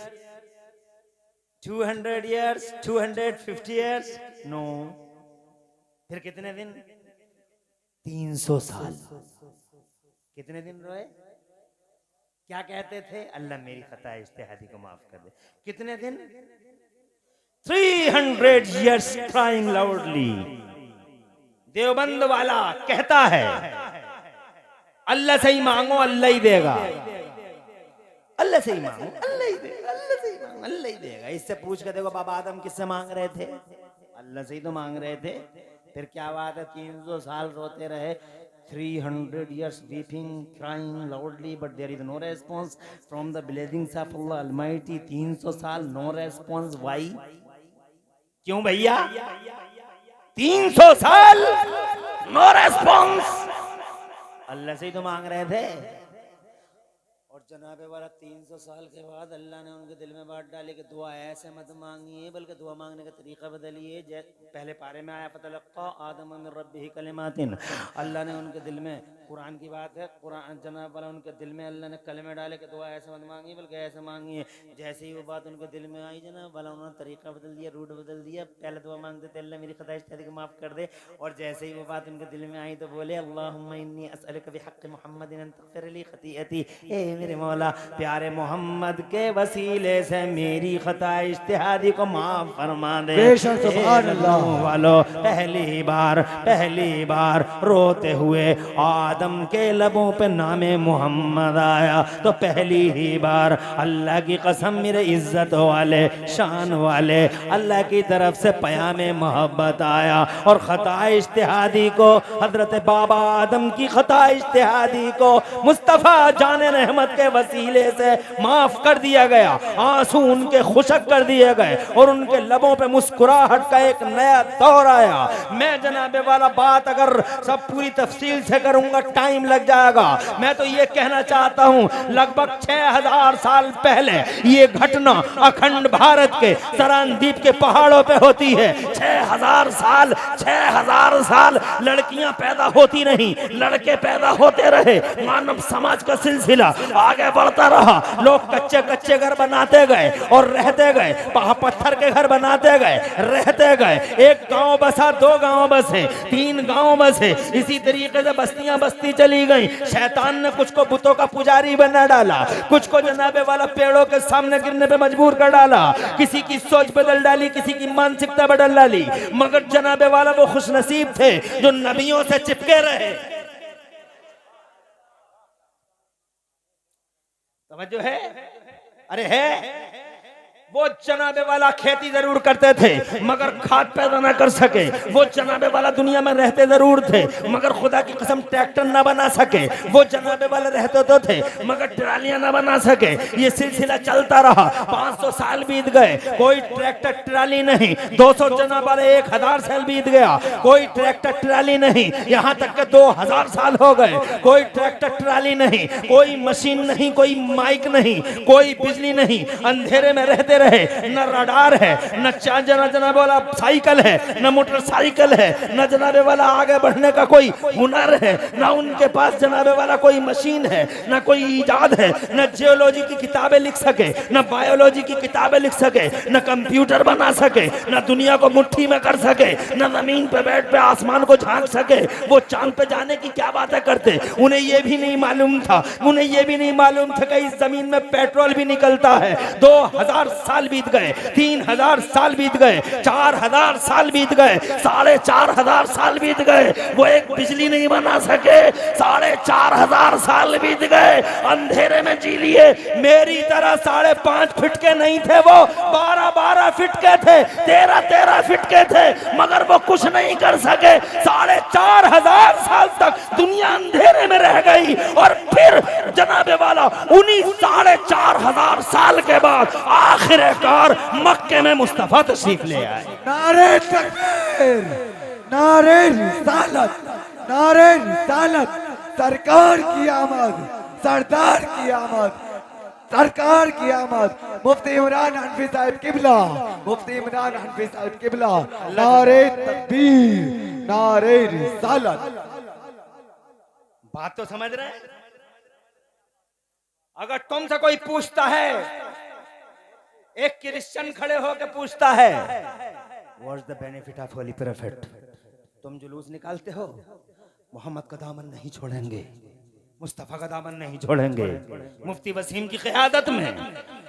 200 years, 250 years no, फिर कितने दिन? 300 साल। कितने दिन रोए? क्या कहते थे? अल्लाह मेरी खता इज्तिहादी को माफ कर दे। कितने दिन? 300 years crying loudly। देवबंद वाला कहता है अल्लाह से ही मांगो अल्लाह ही देगा, अल्लाह से ही मांगो अल्लाह ही देगा, अल्लाह से ही मांगो अल्लाह ही देगा। इससे पूछ के देखो बाबा आदम किससे मांग रहे थे? अल्लाह से ही तो मांग रहे थे। फिर क्या बात है, 300 साल रोते रहे, 300 years weeping, crying loudly, but there is no response from the blessings of Allah Almighty। 300 साल no response, why? क्यों भैया? 300 साल no response, अल्लाह से ही तो मांग रहे थे। और जनाबे वाला 300 साल के बाद अल्लाह ने उनके दिल में बात डाली कि दुआ ऐसे मत मांगिए, बल्कि दुआ मांगने का तरीका बदलिए। पहले पारे में आया फतलक्का आदम मिन रब्बिही कलिमातिन, अल्लाह ने उनके दिल में, कुरान की बात है, कुरान जनाब वाला उनके दिल में अल्लाह ने कलमे डाले कि दुआ ऐसे मत मांगिए बल्कि ऐसे मांगिए। जैसे ही वो बात उनके दिल में आई जनाब वाला उन्होंने तरीका बदल दिया, रूट बदल दिया। पहले दुआ मांगते थे अल्लाह मेरी खता इज्तिहादी को माफ कर दे, और जैसे ही वो बात उनके दिल में आई तो बोले अल्लाहुम्मा इन्नी अस्अलुका बिहक्कि मुहम्मदिन अन तग़फ़िर ली खतीअती, ए मेरे मौला प्यारे मोहम्मद के वसीले से मेरी खता इज्तिहादी को माफ फरमा दे। बेशक सुभान अल्लाह वालों, पहली बार रोते हुए आदम के लबों पे नामे मोहम्मद आया तो पहली ही बार अल्लाह की कसम मेरे इज्जत वाले शान वाले अल्लाह की तरफ से पयामे मोहब्बत आया, और खता इज्तिहादी को, हजरत बाबा आदम की खता इज्तिहादी को मुस्तफा जाने रहमत के वसीले से माफ कर दिया गया। आंसू उनके खुशक कर दिए गए और उनके लबों पे मुस्कुराहट का एक नया दौर आया। मैं जनाबे वाला बात अगर सब पूरी तफसील से करूंगा टाइम लग जाएगा। मैं तो ये कहना चाहता हूं, लगभग 6000 साल पहले ये घटना अखंड भारत के सरानदीप के पहाड़ों पे होती है। 6000 साल लड़कियां पैदा होती नहीं, लड़के पैदा होते रहे। मानव समाज का सिलसिला आगे बढ़ता रहा। लोग कच्चे कच्चे घर बनाते गए और रहते गए, पत्थर के घर बनाते गए, रहते गए। एक गांव बसा, 2 गांव बसे, 3 गांव बसे, इसी तरीके से बस्तियां बस्ती चली गई। शैतान ने कुछ को बुतों का पुजारी बना डाला, कुछ को जनाबे वाला पेड़ों के सामने गिरने पे मजबूर कर डाला, किसी की सोच बदल डाली, किसी की मानसिकता बदल डाली। मगर जनाबे वाला वो खुशनसीब थे जो नबियों से चिपके रहे। तवज्जो है? अरे है वो जनाबे वाला खेती जरूर करते थे मगर खाद पैदा ना कर सके। वो जनाबे वाला दुनिया में रहते जरूर थे मगर खुदा की कसम ट्रैक्टर ना बना सके। वो जनाबे वाले रहते तो थे मगर ट्रालियां ना बना सके। ये सिलसिला चलता रहा, 500 साल बीत गए, कोई ट्रैक्टर ट्राली नहीं। 200 जनाब वाले 1000 साल बीत गया, कोई ट्रैक्टर ट्राली नहीं। यहाँ तक के 2000 साल हो गए, कोई ट्रैक्टर ट्राली नहीं, कोई मशीन नहीं, कोई माइक नहीं, कोई बिजली नहीं। अंधेरे में रहते रहे, न रडार है, न जनाबे वाला साइकिल है, न मोटरसाइकिल है, न जनाबे वाला आगे बढ़ने का कोई हुनर है, न उनके पास जनाबे वाला कोई मशीन है, न कोई इजाद है, न जियोलॉजी की किताबें लिख सके, न बायोलॉजी की किताबें लिख सके, न कंप्यूटर बना सके, न दुनिया को मुट्ठी में कर सके, न जमीन पे बैठ पे आसमान को झांक सके। वो चांद पे जाने की क्या बातें करते। उन्हें ये भी नहीं मालूम था, उन्हें ये भी नहीं मालूम था कि इस जमीन में पेट्रोल भी निकलता है। 2000 साल बीत गए, 3000 साल बीत गए, 4000 साल बीत गए, 4500 साल बीत गए, वो एक बिजली नहीं बना सके। 4500 साल बीत गए, अंधेरे में जी लिए। मेरी तरह 5.5 फीट के नहीं थे, वो 12-12 फीट के थे, 13-13 फीट के थे, मगर वो कुछ नहीं कर सके। 4500 साल तक दुनिया अंधेरे में रह गई और फिर जनाबे वाला उन्हीं 4500 साल के बाद आखिरकार मक्के में मुस्तफा तशरीफ ले आए। नारे तकबीर, नारे रिसालत, नारे रिसालत। सरकार की आमद, सरदार की आमद, सरकार की आमद। मुफ्ती इमरान हनफी साहब किबला, मुफ्ती इमरान हनफी साहब किबला। नारे तकबीर, नारे रिसालत। बात तो समझ रहे हैं? अगर तुमसे कोई पूछता है, एक क्रिश्चियन खड़े होकर पूछता है, what's the benefit of holy profit, तुम जुलूस निकालते हो, मोहम्मद का दामन नहीं छोड़ेंगे, मुस्तफा का दामन नहीं छोड़ेंगे। मुफ्ती वसीम की क़यादत में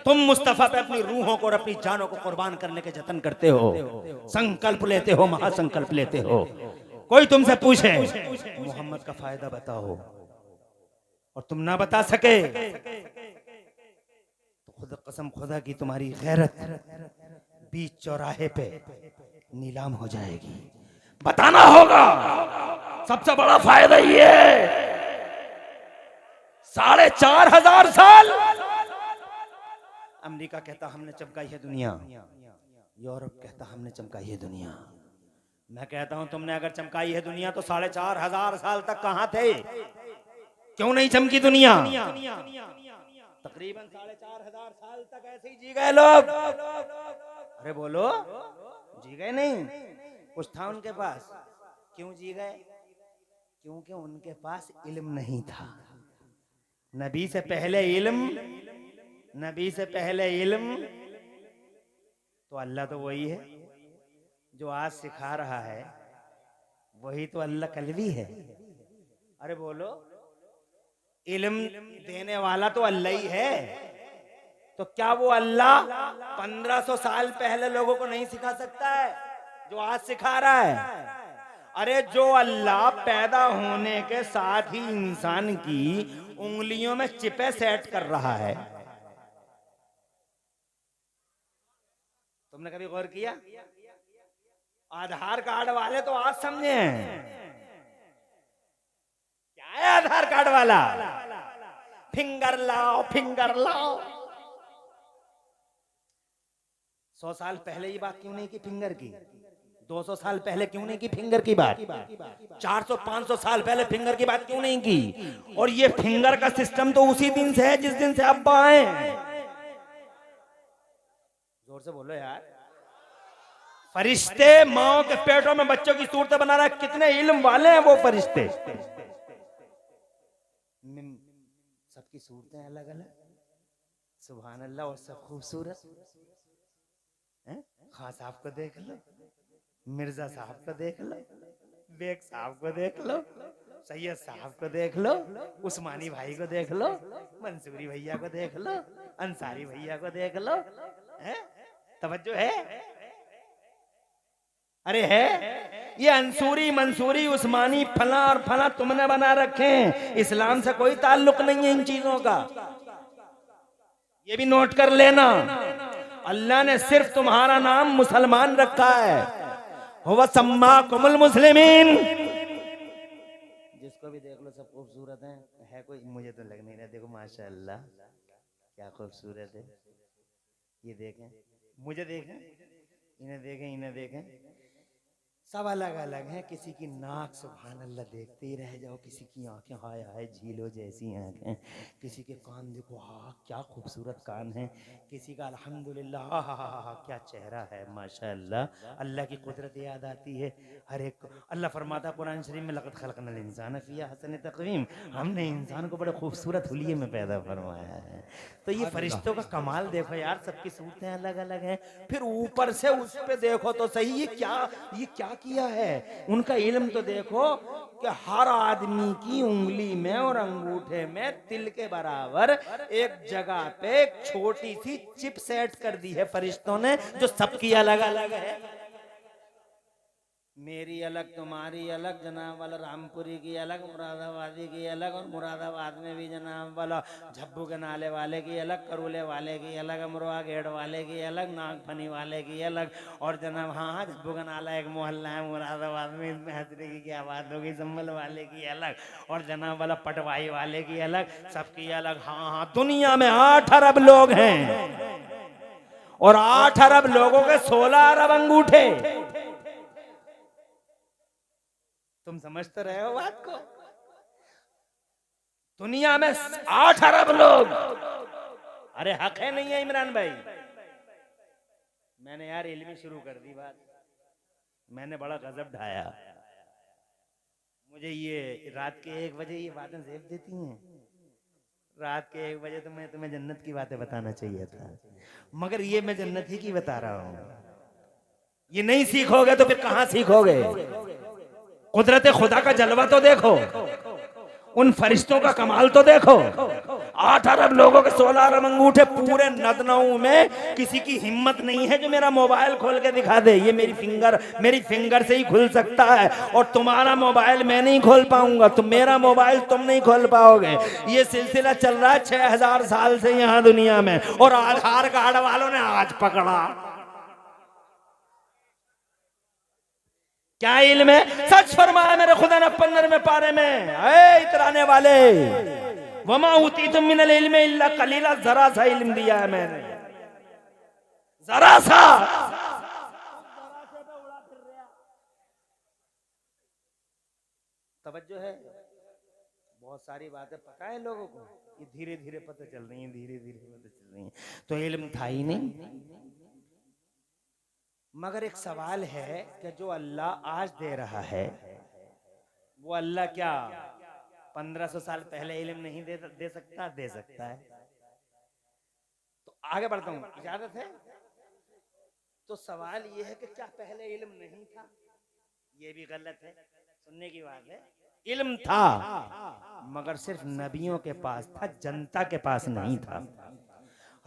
तुम मुस्तफा पे अपनी रूहों को और अपनी जानों को कुर्बान करने के जतन करते हो, संकल्प लेते हो, महासंकल्प लेते हो। कोई तुमसे पूछे मोहम्मद का फायदा बताओ और तुम ना बता सके तो खुद कसम खुदा की तुम्हारी गैरत बीच चौराहे पे नीलाम हो जाएगी। बताना होगा। सबसे बड़ा फायदा ये 4500 साल। अमेरिका कहता हमने चमकाई है दुनिया, यूरोप कहता हमने चमकाई है दुनिया। मैं कहता हूं तुमने अगर चमकाई है दुनिया तो 4500 साल तक कहां थे? क्यों नहीं चमकी दुनिया? तकरीबन 4500 साल तक ऐसे ही जी गए लोग। अरे बोलो, जी गए नहीं? कुछ था उनके पास। क्यों जी गए? क्योंकि उनके पास इल्म नहीं था। नबी से पहले इल्म, नबी से पहले इल्म। तो अल्लाह तो वही है जो आज सिखा रहा है, वही तो अल्लाह कलवी है। अरे बोलो, इल्म देने वाला तो अल्लाह ही है। तो क्या वो अल्लाह 1500 साल पहले लोगों को नहीं सिखा सकता है जो आज सिखा रहा है? अरे जो अल्लाह पैदा होने के साथ ही इंसान की उंगलियों में चिपे सेट कर रहा है, तुमने कभी गौर किया? आधार कार्ड वाले तो आज समझे हैं क्या है आधार कार्ड वाला। फिंगर लाओ, फिंगर लाओ। 100 साल पहले ये बात क्यों नहीं की फिंगर की? 200 साल पहले क्यों नहीं की फिंगर की बात? 400-500 साल पहले फिंगर की बात क्यों नहीं की? और ये फिंगर का सिस्टम तो उसी दिन से है जिस दिन से अब्बा आए। जोर से बोलो यार। फरिश्ते माओ के पेटों में बच्चों की सूरतें बना रहा है। कितने इल्म वाले हैं वो फरिश्ते। सबकी सूरतें अलग अलग, सुभान अल्लाह। और सब खूबसूरत। खां साहब को देख लो, मिर्जा साहब को देख लो, बेग साहब को देख लो, सैयद साहब को देख लो, उस्मानी भाई को देख लो, मंसूरी भैया को देख लो, अंसारी भैया को देख लो। तवज्जो है? अरे है। ये अंसूरी, मंसूरी, उस्मानी, फला और फला तुमने बना रखे हैं। इस्लाम से कोई ताल्लुक नहीं है इन चीजों का। ये भी नोट कर लेना। अल्लाह ने सिर्फ तुम्हारा नाम मुसलमान रखा है। हुवा सम्माकुमुल मुस्लिमीन। जिसको भी देख लो सब खूबसूरत है कोई मुझे तो लग नहीं रहा। देखो माशाअल्लाह क्या खूबसूरत है। ये देखें, मुझे देखें, इन्हें देखें, इन्हें देखें, सब अलग अलग हैं। किसी की नाक सुभान अल्लाह देखते ही रह जाओ, किसी की आंखें हाय हाय झीलों जैसी आंखें, किसी के कान देखो हाँ क्या खूबसूरत कान है, किसी का अल्हम्दुलिल्लाह हा हा हा हा क्या चेहरा है माशाअल्लाह। अल्लाह की कुदरत याद आती है हर एक को। अल्लाह फरमाता कुरान शरीफ में लक़द खलक़नल इंसान फ़ी अहसनि तक़वीम, हमने इंसान को बड़े खूबसूरत हुलिये में पैदा फरमाया है। तो ये फरिश्तों का कमाल देखो यार, सबकी सूरतें अलग अलग हैं। फिर ऊपर से उस पे देखो तो सही, ये क्या किया है। उनका इल्म तो देखो कि हर आदमी की उंगली में और अंगूठे में तिल के बराबर एक जगह पे एक छोटी सी चिप सेट कर दी है फरिश्तों ने, जो सबकी अलग अलग है। मेरी अलग, तुम्हारी अलग, जनाब वाला रामपुरी की अलग, मुरादाबादी की अलग, और मुरादाबाद में भी जनाब वाला झब्बू के नाले वाले की अलग, करूले वाले की अलग, अमरुआ गेट वाले की अलग, नागफनी वाले की अलग, और जनाब हाँ झब्बू का नाला एक मोहल्ला है मुरादाबाद में, इसमें हंसने की क्या बात होगी, संभल वाले की अलग, और जनाब वाला पटवाई वाले की अलग, सबकी अलग। हाँ हाँ दुनिया में 8 अरब लोग हैं और 8 अरब लोगों के 16 अरब अंगूठे। तुम समझ तो रहे हो बात को। दुनिया में 8 अरब लोग। अरे हक है नहीं है इमरान भाई। मैंने यार इल्मी शुरू कर दी बात, मैंने बड़ा गजब ढाया। मुझे ये रात के 1 बजे ये बातें जेब देती हैं। रात के 1 बजे तो मैं तुम्हें जन्नत की बातें बताना चाहिए था, मगर ये मैं जन्नत ही की बता रहा हूं। ये नहीं सीखोगे तो फिर कहां सीखोगे। कुदरत खुदा का जलवा तो देखो, उन फरिश्तों का कमाल तो देखो। 8 अरब लोगों के 16 अरब अंगूठे। पूरे नदनऊ में किसी की हिम्मत नहीं है जो मेरा मोबाइल खोल के दिखा दे। ये मेरी फिंगर से ही खुल सकता है, और तुम्हारा मोबाइल मैं नहीं खोल पाऊंगा, तो मेरा मोबाइल तुम नहीं खोल पाओगे। ये सिलसिला चल रहा है 6000 साल से यहाँ दुनिया में, और आधार कार्ड वालों ने आज पकड़ा। क्या इल्म है। सच फरमाया मेरे खुदा ने 15वें पारे में, ऐ इतराने वाले, वमा उतीतुम मिनल इल्मी इल्ला कलीला, जरा सा इल्म दिया है मैंने, जरा सा। तवज्जो है। बहुत सारी बातें पता है लोगों को, ये धीरे धीरे पता चल रही है, धीरे धीरे पता चल रही है। तो इल्म था ही नहीं। मगर एक सवाल है कि जो अल्लाह आज दे रहा है, वो अल्लाह क्या 1500 साल पहले इल्म नहीं दे सकता? दे सकता है। तो आगे बढ़ता हूं, इजाजत है। तो सवाल ये है कि क्या पहले इल्म नहीं था? ये भी गलत है, सुनने की बात है। इल्म था, मगर सिर्फ नबियों के पास था, जनता के पास नहीं था।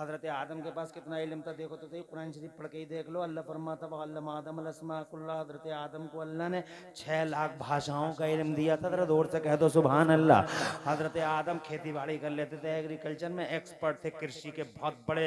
हजरत आदम के पास कितना इल्म था देखो तो सही, कुरान शरीफ पढ़ के ही देख लो। अल्लाह फरमाता अल्लामा आदम अलअस्मा कुल्ला, हजरत आदम को अल्लाह ने 6 लाख भाषाओं का इल्म दिया था। जरा जोर से कह दो सुभान अल्लाह। हजरत आदम खेती बाड़ी कर लेते थे, एग्रीकल्चर में एक्सपर्ट थे, कृषि के बहुत बड़े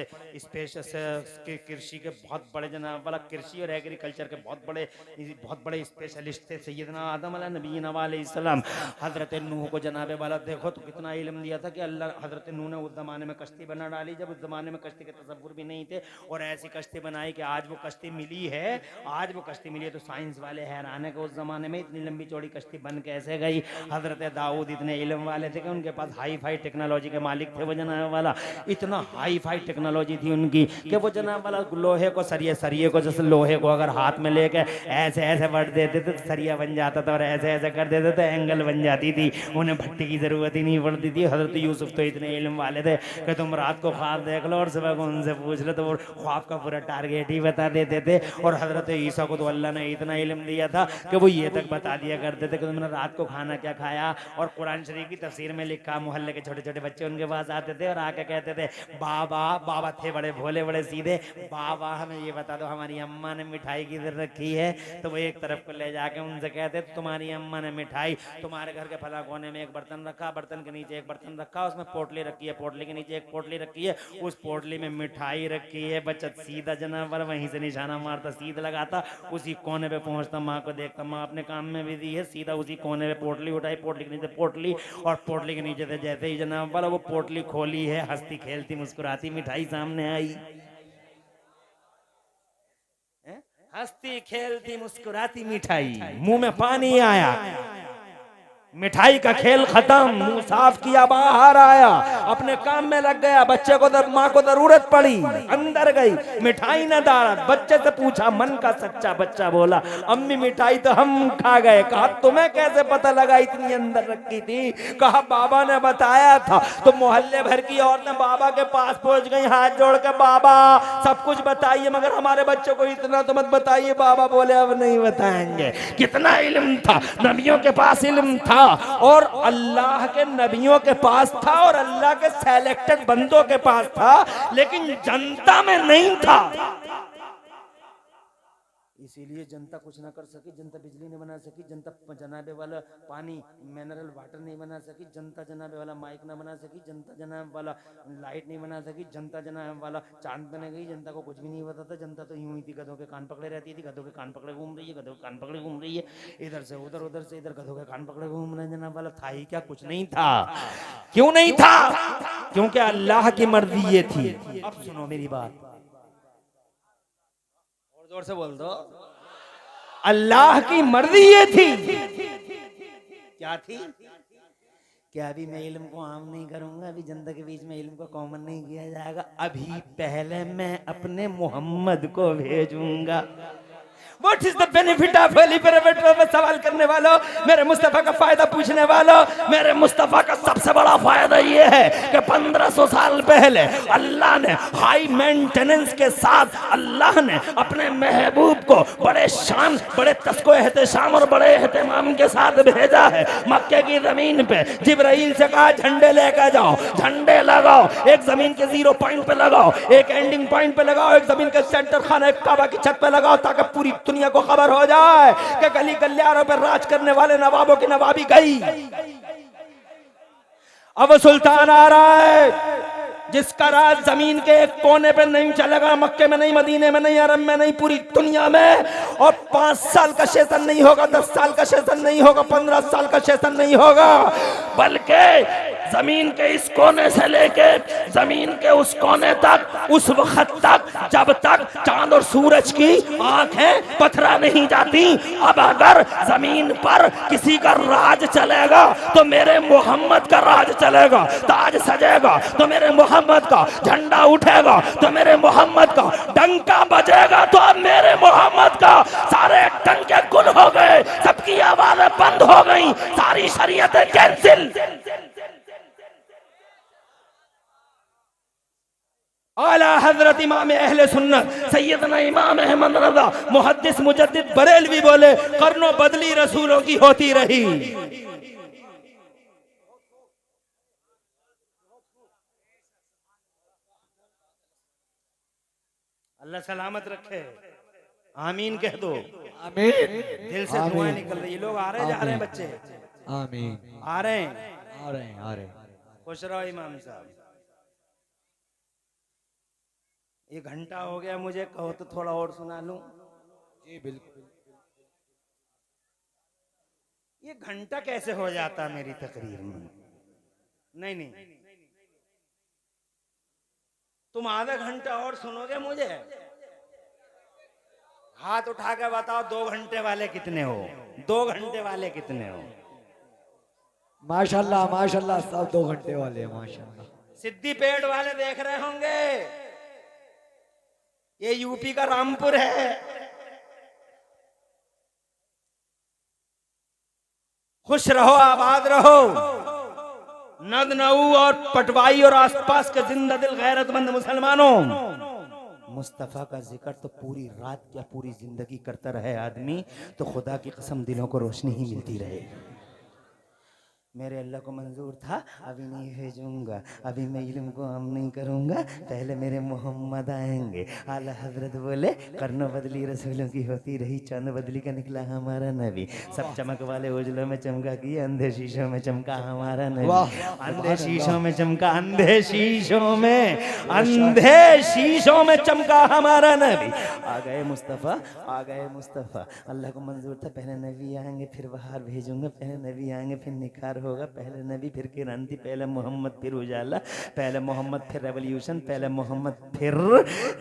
कृषि के बहुत बड़े जनाब वाला कृषि और एग्रीकल्चर के बहुत बड़े स्पेशलिस्ट थे सैयदना आदम अला नबीना अलैहिस्सलाम। हजरत नूह को जनाबे वाला देखो तो कितना इल्म दिया था कि अल्लाह हजरत नूह ने उस जमाने में कश्ती बना डाली, जब उस जमाने में कश्ती के तसव्वुर भी नहीं थे, और ऐसी कश्ती बनाई कि आज वो कश्ती मिली है। आज वो कश्ती मिली है तो साइंस वाले हैरान है कि उस जमाने में इतनी लंबी चौड़ी कश्ती बन कैसे गई। हजरत दाऊद इतने इल्म वाले थे कि उनके पास हाई फाई टेक्नोलॉजी के मालिक थे वो जनाब वाला। इतना हाई फाई टेक्नोलॉजी थी उनकी कि वो जनाब वाला लोहे को सरिये को, जैसे लोहे को अगर हाथ में लेके ऐसे ऐसे बढ़ देते थे तो सरिया बन जाता था, और ऐसे ऐसे कर देते तो एंगल बन जाती थी। उन्हें भट्टी की जरूरत ही नहीं पड़ती थी। हजरत यूसुफ तो इतने इल्म वाले थे कि तुम रात को ख्वाब देख लो और सुबह को उनसे पूछ लो तो वो ख्वाब का पूरा टारगेट ही बता देते थे। और हजरत ईसा को तो अल्लाह ने इतना इल्म दिया था कि वो ये तक बता दिया करते थे कि तुमने रात को खाना क्या खाया। और कुरान शरीफ की तफसीर में लिखा, मोहल्ले के छोटे छोटे बच्चे उनके पास आते थे और आके कहते थे बाबा थे बड़े भोले बड़े सीधे, बाबा हमें ये बता दो हमारी अम्मा ने मिठाई किधर रखी है। तो वो एक तरफ को ले जाके उनसे कहते तुम्हारी अम्मा ने मिठाई तुम्हारे घर के फला कोने में एक बर्तन रखा, बर्तन के नीचे एक बर्तन रखा, उसमें पोटली रखी है, पोटली के नीचे एक पोटली रखी है, उस पोटली में मिठाई रखी है। बचत सीधा जनाब वाला वहीं से निशाना मारता, सीधा लगाता, उसी कोने पे पहुंचता, माँ को देखता, माँ अपने काम में बिजी है, सीधा उसी कोने पे पोटली उठाई, पोटली के नीचे पोटली, और पोटली के नीचे से जैसे ही जनाब वाला वो पोटली खोली है, हंसती खेलती मुस्कुराती मिठाई सामने आई। हंसती खेलती मुस्कुराती मिठाई, मुंह में पानी आया, मिठाई का खेल खत्म, मुंह साफ किया, बाहर आया, अपने काम में लग गया। बच्चे को माँ को जरूरत पड़ी, अंदर गई, मिठाई न डाला, बच्चे से पूछा, मन का सच्चा बच्चा बोला, अम्मी मिठाई तो हम खा गए। कहा तुम्हें कैसे पता लगा इतनी अंदर रखी थी? कहा बाबा ने बताया था। तो मोहल्ले भर की औरतें बाबा के पास पहुंच गई, हाथ जोड़ के, बाबा सब कुछ बताइए मगर हमारे बच्चों को इतना तो मत बताइए। बाबा बोले अब नहीं बताएंगे। कितना इल्म था, नबियों के पास इल्म था, और अल्लाह के नबियों के पास था, और अल्लाह के सेलेक्टेड बंदों के पास था, लेकिन जनता में नहीं था। इसीलिए जनता कुछ ना कर सकी, जनता बिजली नहीं बना सकी, जनता जनाबे वाला पानी मिनरल वाटर नहीं बना सकी, जनता जनाबे वाला माइक ना बना सकी, जनता जनाब वाला लाइट नहीं बना सकी, जनता जनाब वाला चांद बने गई। जनता को कुछ भी नहीं पता था, जनता तो यूं ही थी, गधों के कान पकड़े रहती थी, गधों के कान पकड़े घूम रही है, गधों के कान पकड़े घूम रही है, इधर से उधर, उधर से इधर, गधों के कान पकड़े घूम रहे। जनाब वाला था ही क्या? कुछ नहीं था। क्यों नहीं था? क्योंकि अल्लाह की मर्जी ये थी। अब सुनो मेरी बात, और जोर से बोल दो, अल्लाह की मर्जी ये थी। क्या थी? क्या अभी मैं इल्म को आम नहीं करूंगा, अभी जनता के बीच में इल्म को कॉमन नहीं किया जाएगा, अभी पहले मैं अपने मोहम्मद को भेजूंगा। What is the benefit of holy prophet? सवाल करने वालों, मेरे मुस्तफा का फायदा पूछने वालों, मेरे मुस्तफा का सबसे बड़ा फायदा ये है कि 1500 साल पहले अल्लाह ने हाई मेंटेनेंस के साथ अल्लाह ने अपने महबूब को बड़े शान, बड़े तस्को एहतशाम और बड़े एहतमाम के साथ भेजा है। मक्के की जमीन पे जिब्राइल से कहा झंडे लेकर जाओ, झंडे लगाओ, एक जमीन के 0 पॉइंट पे लगाओ, एक एंडिंग पॉइंट पे लगाओ, एक जमीन के सेंटर खाना काबा की छत पे लगाओ, ताकि पूरी दुनिया को खबर हो जाए कि गली गलियारों पर राज करने वाले नवाबों की नवाबी गई। अब सुल्तान आ रहा है जिसका राज जमीन के एक कोने पे नहीं चलेगा, मक्के में नहीं, मदीने में नहीं, अरब में नहीं, पूरी दुनिया में। और 5 साल का शासन नहीं होगा, 10 साल का शासन नहीं होगा, 15 साल का शासन नहीं होगा, बल्कि जमीन के इस कोने से लेके जमीन के उस कोने तक, उस वक्त तक जब तक चांद और सूरज की आंखें पथरा नहीं जाती। अब अगर जमीन पर किसी का राज चलेगा तो मेरे मोहम्मद का राज चलेगा, ताज सजेगा तो मेरे मोहम्मद का झंडा उठेगा, तो मेरे मोहम्मद का डंका बजेगा, तो अब मेरे मोहम्मद का सारे डंके गुल हो गए, सबकी आवाजें बंद हो गई, सारी शरीयतें कैंसिल। आला हजरत इमाम अहले सुन्नत सैयदना इमाम अहमद रज़ा मुहद्दिस मुजद्दिद बरेलवी बोले, कर्नों बदली रसूलों की होती रही। अल्लाह सलामत रखे, आमीन कह दो। आमीन। दिल से दुआएं निकल रही। लोग आ रहे जा रहे हैं, बच्चे आमीन। आ रहे हैं, आ रहे हैं, आ रहे हैं। खुश रहो इमाम साहब। ये घंटा हो गया, मुझे कहो तो थोड़ा और सुना लूं। जी बिल्कुल। ये घंटा कैसे हो जाता मेरी तकरीर में? नहीं नहीं, तुम आधा घंटा और सुनोगे मुझे? हाथ उठा के बताओ 2 घंटे वाले कितने हो? 2 घंटे वाले कितने हो? माशाल्लाह माशाल्लाह, सब 2 घंटे वाले हैं माशाल्लाह। सिद्धी पेड़ वाले देख रहे होंगे, ये यूपी का रामपुर है। खुश रहो, आबाद रहो। नदनऊ और पटवाई और आसपास के जिंदा दिल गैरतमंद मुसलमानों, मुस्तफा का जिक्र तो पूरी रात या पूरी जिंदगी करता रहे आदमी, तो खुदा की कसम दिलों को रोशनी ही मिलती रहे। मेरे अल्लाह को मंजूर था, अभी नहीं भेजूंगा, अभी मैं इल्म को आम नहीं करूंगा, पहले मेरे मोहम्मद आएंगे। आला हजरत बोले करनो बदली रसूलों की होती रही, चांद बदली का निकला हमारा नबी। सब चमक वाले उजलों में चमका किए, अंधे शीशों में चमका हमारा नबी। अंधे शीशों में चमका, अंधे शीशों में, अंधे शीशों में चमका हमारा नबी। आ गए मुस्तफ़ा, आ गए मुस्तफ़ा। अल्लाह को मंजूर था पहले नबी आएंगे फिर बाहर भेजूंगा, पहले नबी आएंगे फिर निखार होगा, पहले नबी फिर क्रांति, पहले मोहम्मद फिर उजाला, पहले मोहम्मद फिर रेवोल्यूशन, पहले मोहम्मद फिर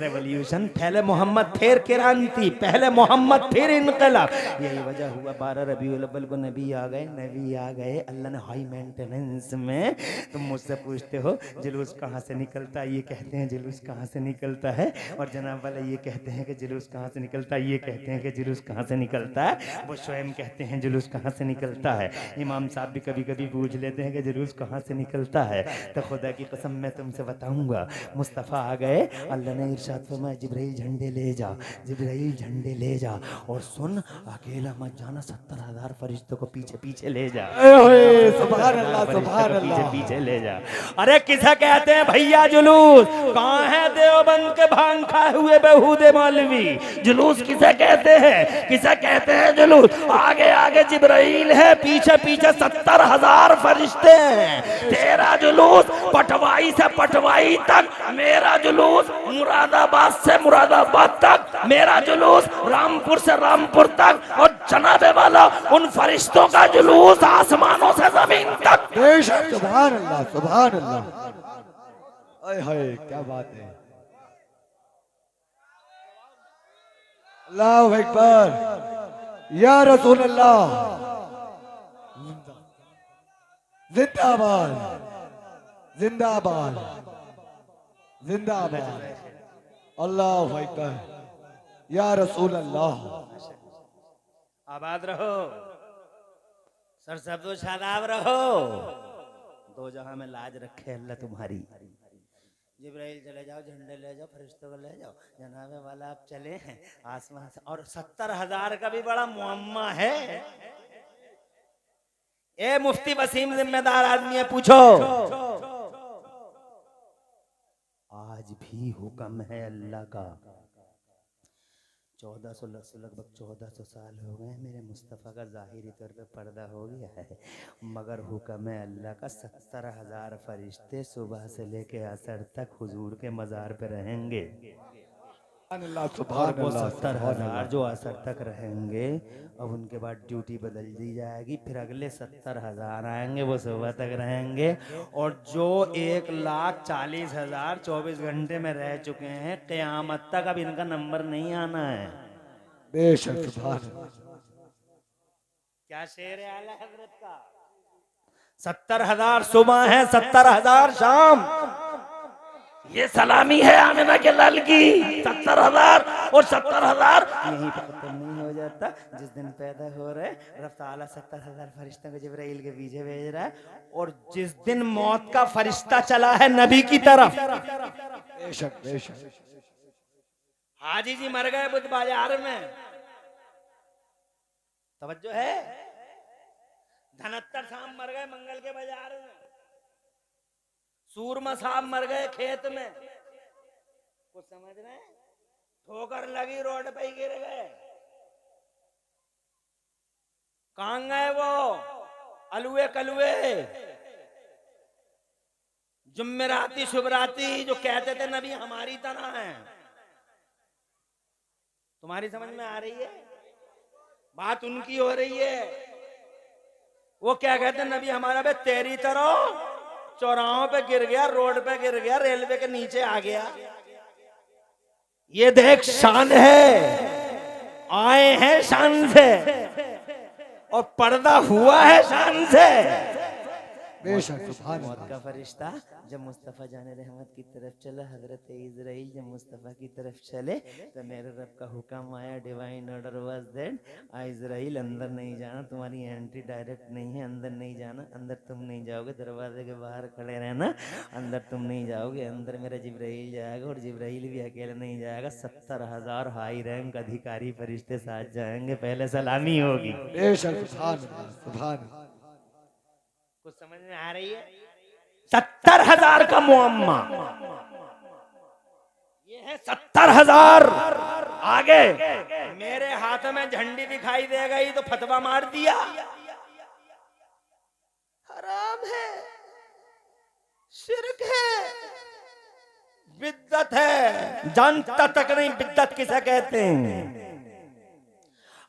रेवोल्यूशन, पहले मोहम्मद फिर क्रांति, पहले मोहम्मद फिर इनकलाब। यही वजह हुआ 12 रबीउल अव्वल को नबी आ गए, नबी आ गए। अल्लाह ने हाई मेंटेनेंस में, तुम मुझसे पूछते हो जुलूस कहाँ से निकलता है, ये कहते हैं जुलूस कहाँ से निकलता है, और जनाब वाले ये कहते हैं कि जुलूस कहाँ से निकलता है, ये कहते हैं कि जुलूस कहाँ से निकलता है, वो स्वयं कहते हैं जुलूस कहाँ से निकलता है। इमाम साहब भी कभी कभी पूछ लेते हैं कि जुलूस कहाँ से निकलता है। तो खुदा की कसम मैं तुमसे बताऊंगा, मुस्तफ़ा आ गए। अल्लाह ने इरशाद फरमाया जिब्राइल झंडे ले जा, जिब्राइल झंडे ले जा, और सुन अकेला मत जाना, 70,000 फरिश्तों को पीछे पीछे ले जा, सुभान अल्लाह, सुभान पीछे अल्लाह। पीछे ले जा। अरे किसे कहते हैं भैया जुलूस? कहाँ है देवबंद के भांग खाए हुए बेहूदे मौलवी? जुलूस किसे कहते हैं? किसे कहते हैं जुलूस? आगे आगे जिब्राइल है, पीछे पीछे 70,000 फरिश्ते हैं। तेरा जुलूस पटवाई से पटवाई तक, मेरा जुलूस मुरादाबाद से मुरादाबाद तक, मेरा जुलूस रामपुर से रामपुर तक, और जनाबे वाला उन फरिश्तों का जुलूस आसमानों से जमीन तक। बेशक सुभान अल्लाह, सुभान अल्लाह। आय हाय क्या बात है। अल्लाहु अकबर, या रसूल अल्लाह, जिंदाबाद जिंदाबाद जिंदाबाद। अल्लाहु अकबर, या रसूल अल्लाह। आबाद रहो, सरसब्दो शादाब रहो, दो जहां में लाज रखे अल्लाह तुम्हारी। जिब्राइल चले जाओ, झंडे ले जाओ, फरिश्तों को ले जाओ, जनाबे वाला आप चले हैं आसमान से। और 70,000 का भी बड़ा मुअम्मा है। ए मुफ्ती वसीम जिम्मेदार आदमी है, पूछो। आज भी हुक्म है अल्लाह का। 1400 लगभग 1400 साल हो गए मेरे मुस्तफ़ा का ज़ाहिरी तौर पे पर्दा हो गया है, मगर हुक्म है अल्लाह का 70,000 फरिश्ते सुबह से लेके असर तक हुजूर के मज़ार पे रहेंगे। और वो 70,000 जो असर तक रहेंगे, अब उनके बाद ड्यूटी बदल दी जाएगी, फिर अगले 70,000 आएंगे, वो सुबह तक रहेंगे। और जो 1,40,000 24 घंटे में रह चुके हैं, क़यामत तक अब इनका नंबर नहीं आना है। बेशक सुभान अल्लाह। क्या शेर है आला हजरत का? 70,000 सुबह है, 70,000 शाम। ये सलामी है आमिना के लाल की। 70,000 और 70,000 यहीं पर खत्म नहीं हो जाता। जिस दिन पैदा हो रहे रब ताला 70,000 फरिश्तों को जिब्राइल के पीछे भेज रहा है, और जिस दिन मौत का फरिश्ता चला है नबी की तरफ, बेशक बेशक। हाजी जी मर गए बुध बाजार में, तवज्जो है। धनत्तर साहब मर गए मंगल के बाजार में, सूरमा साहब मर गए खेत में, कुछ समझ रहे हैं? ठोकर लगी रोड पे ही गिर गए। कहां गए वो अलुए कलुए जुम्मेराती शुभराती जो कहते थे नबी हमारी तरह है? तुम्हारी समझ में आ रही है? बात उनकी हो रही है। वो क्या कहते हैं नबी हमारा बे तेरी तरह चौराहों पे गिर गया, रोड पे गिर गया, रेलवे के नीचे आ गया। ये देख शान है, आए हैं शान से, और पर्दा हुआ है शान से। बेशक सुभान मौत अल्लाह। का फरिश्ता जब मुस्तफ़ा जाने रहमत की तरफ चला, हजरत इज़राइल जब मुस्तफ़ा की तरफ चले, तो मेरे रब का हुक्म आया, divine order was that, Israel अंदर नहीं जाना, तुम्हारी एंट्री डायरेक्ट नहीं है, अंदर नहीं जाना, अंदर तुम नहीं जाओगे, दरवाजे के बाहर खड़े रहना, अंदर तुम नहीं जाओगे, अंदर मेरा जिब्राइल जाएगा, और जिब्राइल भी अकेले नहीं जाएगा, 70,000 हाई रैंक अधिकारी फरिश्ते साथ जाएंगे, पहले सलामी होगी। बेशक सुभान अल्लाह, सुभान अल्लाह। कुछ समझ में आ रही है? 70,000 का मुअम्मा, ये है 70,000। आगे मेरे हाथ में झंडी दिखाई दे गई तो फतवा मार दिया, हराम है, शिर्क है, बिद्दत है। जानता तक नहीं बिद्दत किसे कहते हैं।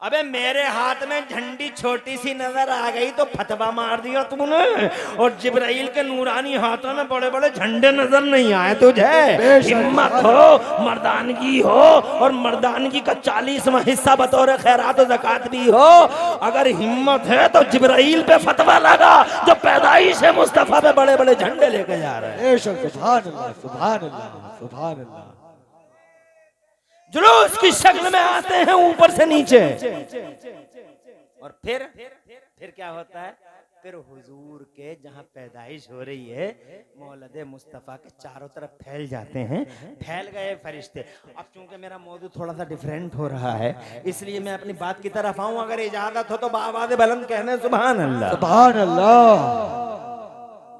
अबे मेरे हाथ में झंडी छोटी सी नजर आ गई तो फतवा मार दिया तूने, और जिब्राइल के नूरानी हाथों में बड़े बड़े झंडे नजर नहीं आए तुझे? हिम्मत हो, मर्दानगी हो, और मर्दानगी का 40वां हिस्सा बतौर खैरात और ज़कात भी हो। अगर हिम्मत है तो जिब्राइल पे फतवा लगा जो पैदाइश है मुस्तफा पे बड़े बड़े झंडे लेके जा रहे हैं। सुभान अल्लाह, सुभान अल्लाह, सुभान अल्लाह। जुलूस की शक्ल में आते हैं ऊपर से नीचे, और फिर क्या होता है? फिर हुजूर के जहाँ पैदाइश हो रही है मौलद मुस्तफ़ा के चारों तरफ फैल जाते हैं। फैल गए फरिश्ते। अब चूंकि मेरा मौजू थोड़ा सा डिफरेंट हो रहा है इसलिए मैं अपनी बात की तरफ आऊं। अगर इजाजत हो तो बावाज़ बुलंद कहने सुभान अल्लाह, सुभान अल्लाह।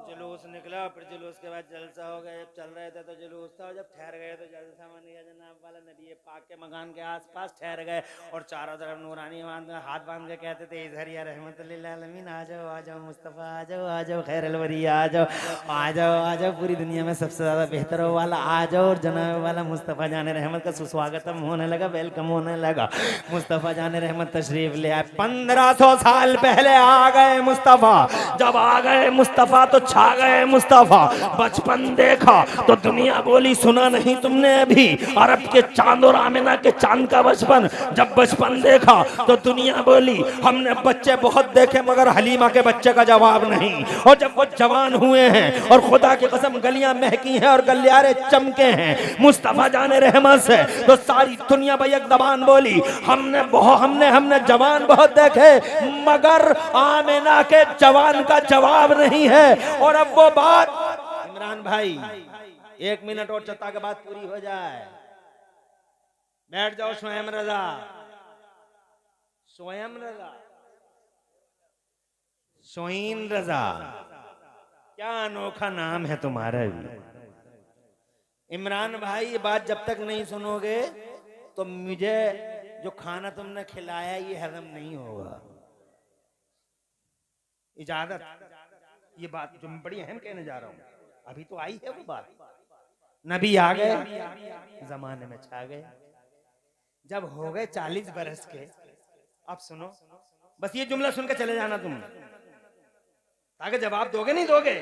जुलूस निकला, फिर जुलूस के बाद जलसा हो गया। जब चल रहे थे तो जुलूस था, और जब ठहर गए तो जलसा बन गया। जनाब वाला नबी पाक के मकान के आसपास ठहर गए, और चारों तरफ नूरानी हाथ बांध के कहते थे इज़हर या रहमत लिल आलमीन, आ जाओ आ जाओ मुस्तफ़ा, आ जाओ आ जाओ खैरुल वरिया, आ जाओ आ जाओ आ जाओ, पूरी दुनिया में सबसे ज़्यादा बेहतर हो वाला आ जाओ। और जनाब वाला मुस्तफ़ा जाने रहमत का सुस्वागतम होने लगा, वेलकम होने लगा। मुस्तफ़ा जाने रहमत तशरीफ ले आए। 1500 साल पहले आ गए मुस्तफ़ा। जब आ गए मुस्तफ़ा तो छा गए मुस्तफ़ा। बचपन देखा तो दुनिया बोली सुना नहीं तुमने अभी, अरब के चांद और आमिना के चांद का बचपन। जब बचपन देखा तो दुनिया बोली हमने बच्चे बहुत देखे मगर हलीमा के बच्चे का जवाब नहीं। और जब वो जवान हुए हैं और खुदा की कसम गलियां महकी हैं और गलियारे चमके हैं मुस्तफ़ा जाने रहमत से, तो सारी दुनिया भाई एक दबान बोली हमने जवान बहुत देखे मगर आमिना के जवान का जवाब नहीं है। और अब वो बात इमरान भाई 1 मिनट और चत्ता के बाद पूरी हो जाए। बैठ जाओ स्वयं रजा, स्वयं रजा, सोइन रजा, क्या अनोखा नाम है तुम्हारा भी। इमरान भाई ये बात जब तक नहीं सुनोगे तो मुझे जो खाना तुमने खिलाया ये हजम नहीं होगा। इजाजत, ये बात जो मैं बड़ी अहम कहने जा रहा हूं, अभी तो आई है वो बात। नबी आ गए, जमाने में छा गए। जब हो गए 40 बरस के, अब सुनो, बस ये जुमला सुन के चले जाना तुम, ताकि जवाब दोगे नहीं दोगे।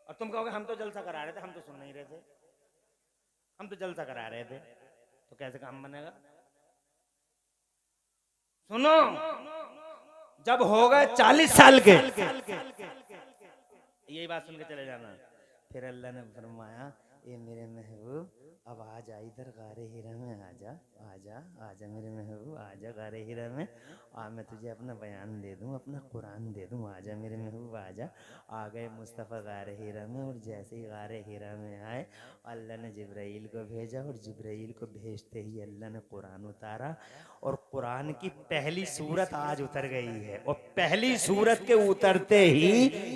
और तुम कहोगे हम तो जलसा करा रहे थे, हम तो सुन नहीं रहे थे, हम तो जलसा करा रहे थे, तो कैसे काम बनेगा? सुनो, जब हो गए 40 साल के, यही बात सुन के चले जाना। फिर अल्लाह ने फरमाया ये मेरे महबूब अब आ जा इधर गारे हीरा में, आजा आजा आजा मेरे महबूब, आजा गारे हीरा में, मैं तुझे अपना बयान दे दूं, अपना कुरान दे दूं, आजा मेरे महबूब आजा। आ गए मुस्तफ़ा गारे हीरा में, और जैसे ही गारे हीरा में आए अल्लाह ने जिब्राइल को भेजा, और जिब्राइल को भेजते ही अल्लाह ने कुरान उतारा। और कुरान की पहली सूरत आज उतर गई है, और पहली सूरत के उतरते ही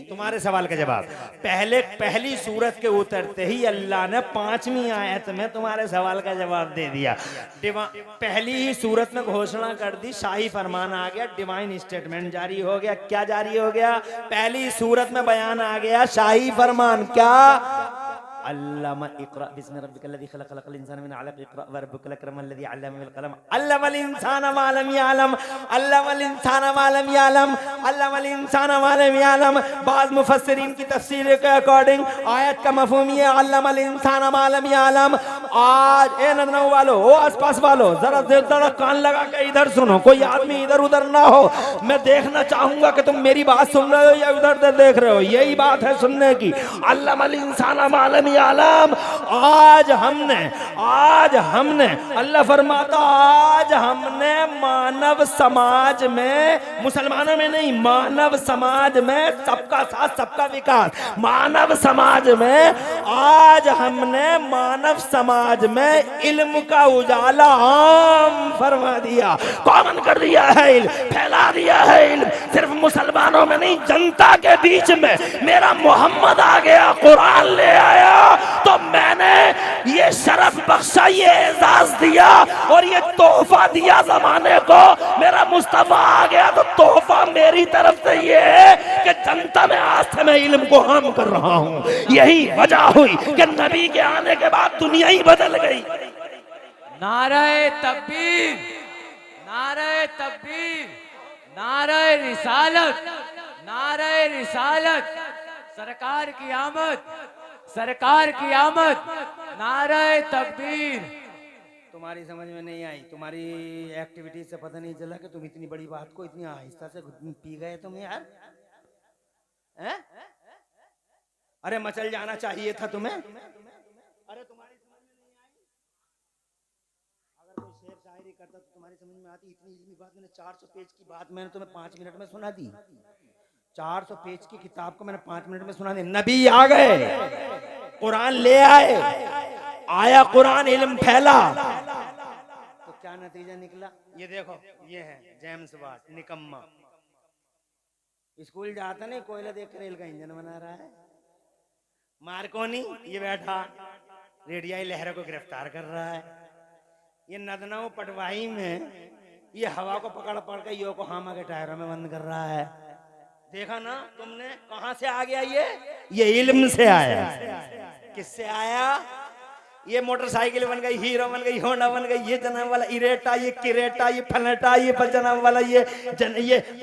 तुम्हारे सवाल का जवाब, पहली सूरत के उतरते ही अल्लाह ने 5वीं आयत में तुम्हारे सवाल का जवाब दे दिया। पहली ही सूरत में घोषणा कर दी, शाही फरमान आ गया, डिवाइन स्टेटमेंट जारी हो गया। क्या जारी हो गया? पहली सूरत में बयान आ गया, शाही फरमान। क्या? अल्लामा इक़रा बिस्मि रब्बिकल्लज़ी खलक़ खलक़ल इंसान मिन अलक़ इक़रा व रब्बुकल अकरमल्लज़ी अल्लमा बिल क़लम अल्लमल इंसान मा लम यअलम अल्लमल इंसान मा लम यअलम अल्लमल इंसान मा लम यअलम। बाज़ मुफस्सिरीन की तफसीर के अकॉर्डिंग आयत का मफ़हूम ये अल्लमल इंसान मा लम यअलम। आज ए नदनों वालों, ओ आसपास वालों, जरा कान लगा के इधर सुनो, कोई आदमी इधर उधर ना हो। मैं देखना चाहूंगा कि तुम मेरी बात सुन रहे हो या उधर देख रहे हो, यही बात है सुनने की। अल्लमल इंसान मा लम आलम। आज हमने अल्लाह फरमाता, आज हमने मानव समाज में, मुसलमानों में नहीं, मानव समाज में सबका साथ सबका विकास, मानव समाज में आज हमने मानव समाज समाज में इल्म का उजाला आम फरमा दिया, कॉमन कर दिया है, इल्म फैला दिया है। इल्म सिर्फ मुसलमानों में नहीं, जनता के बीच में मेरा मोहम्मद आ गया, कुरान ले आया, तो मैंने ये शरफ बख्शा, ये एजाज दिया और ये तोहफा दिया जमाने को। मेरा मुस्तफा आ गया तो तोहफा मेरी तरफ से ये है कि जनता में आज से मैं इल्म को आम कर रहा हूँ। यही वजह हुई कि नबी के आने के बाद दुनिया ही बदल गई। नारे तकबीर, नारे तकबीर, नारे रिसालत, नारे रिसालत, सरकार की आमद, सरकार की आमद, नारे तकबीर। तुम्हारी समझ में नहीं आई, तुम्हारी एक्टिविटी से पता नहीं चला कि तुम इतनी बड़ी बात को इतनी आहिस्ता से पी गए तुम यार, हैं? अरे मचल जाना चाहिए था तुम्हें। अरे तुम्हारी समझ में नहीं आई, अगर कोई शेर शायरी करता तो तुम्हारी समझ में आती। इतनी इल्मी बात मैंने 400 पेज की बात मैंने तुम्हें 5 मिनट में सुना दी। 400 पेज की किताब को मैंने 5 मिनट में सुना दी। नबी आ गए, कुरान ले आए, आया कुरान, इल्म फैला, तो क्या नतीजा निकला? ये देखो, ये है जेम्स वाट, निकम्मा, स्कूल जाता नहीं, कोयला देख कर रेल का इंजन बना रहा है। मार्कोनी ये बैठा रेडियाई लहरों को गिरफ्तार कर रहा है। ये नदनाओ पटवाही में ये हवा को पकड़ पकड़ के योकोहामा के टायरों में बंद कर रहा है। देखा ना तुमने, कहां से आ गया ये इल्म से आया। किससे आया? ये मोटरसाइकिल बन गई, हीरो बन गई, होंडा बन गई, ये जनाब वाला इरेटा, ये किरेटा, ये फलटा, ये जनाब वाला ये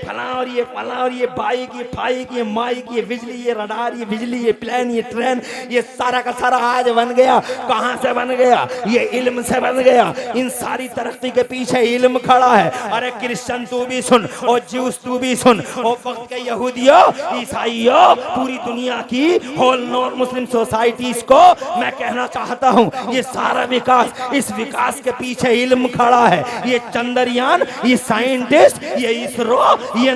फला और ये फला और ये बाइक, ये फाइक, ये माइक, ये बिजली, ये रडार, ये बिजली, ये प्लेन, ये ट्रेन, ये सारा का सारा आज बन गया। कहां से बन गया? ये इल्म से बन गया। इन सारी तरक्की के पीछे इल्म खड़ा है। अरे क्रिश्चियन तू भी सुन, और ज्यूस तू भी सुन, और वक्त के यहूदियों, ईसाइयों, पूरी दुनिया की होल नॉन मुस्लिम सोसाइटीज को मैं कहना चाहता हूं, ये सारा विकास, इस विकास के पीछे इल्म खड़ा है। ये चंद्रयान, ये साइंटिस्ट, ये इसरो, ये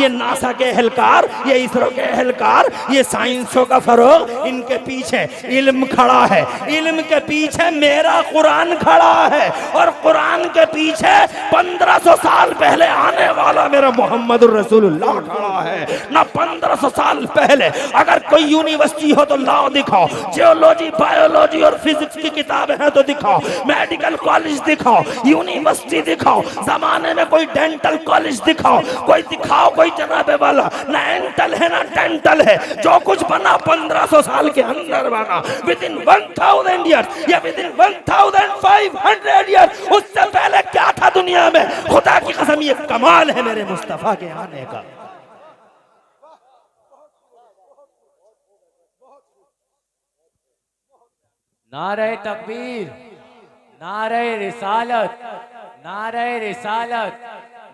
नासा के एहलकार, ये इसरो के एहलकार, ये साइंसों का फरोग, इनके पीछे इल्म खड़ा है। इल्म के पीछे मेरा कुरान खड़ा है, और कुरान के पीछे 1500 साल पहले आने वाला मेरा मोहम्मद रसूलुल्लाह खड़ा है। ना 1500 साल पहले अगर कोई यूनिवर्सिटी हो तो लाओ दिखाओ, जियोलॉजी, बायोलॉजी और फिजिक्स की किताबें हैं तो दिखाओ, मेडिकल कॉलेज दिखाओ, यूनिवर्सिटी दिखाओ, जमाने में कोई डेंटल कॉलेज दिखाओ, कोई जनाबे वाला ना एंटल है ना डेंटल है। जो कुछ बना 1500 साल के अंदर बना, विद इन 1000 ईयर्स या विद इन 1500 ईयर्स। उससे पहले क्या था दुनिया में? खुदा की कसम ये कमाल है मेरे मुस्तफा के आने का। नारे तकबीर, नारे रिसालत, नारे रिसालत।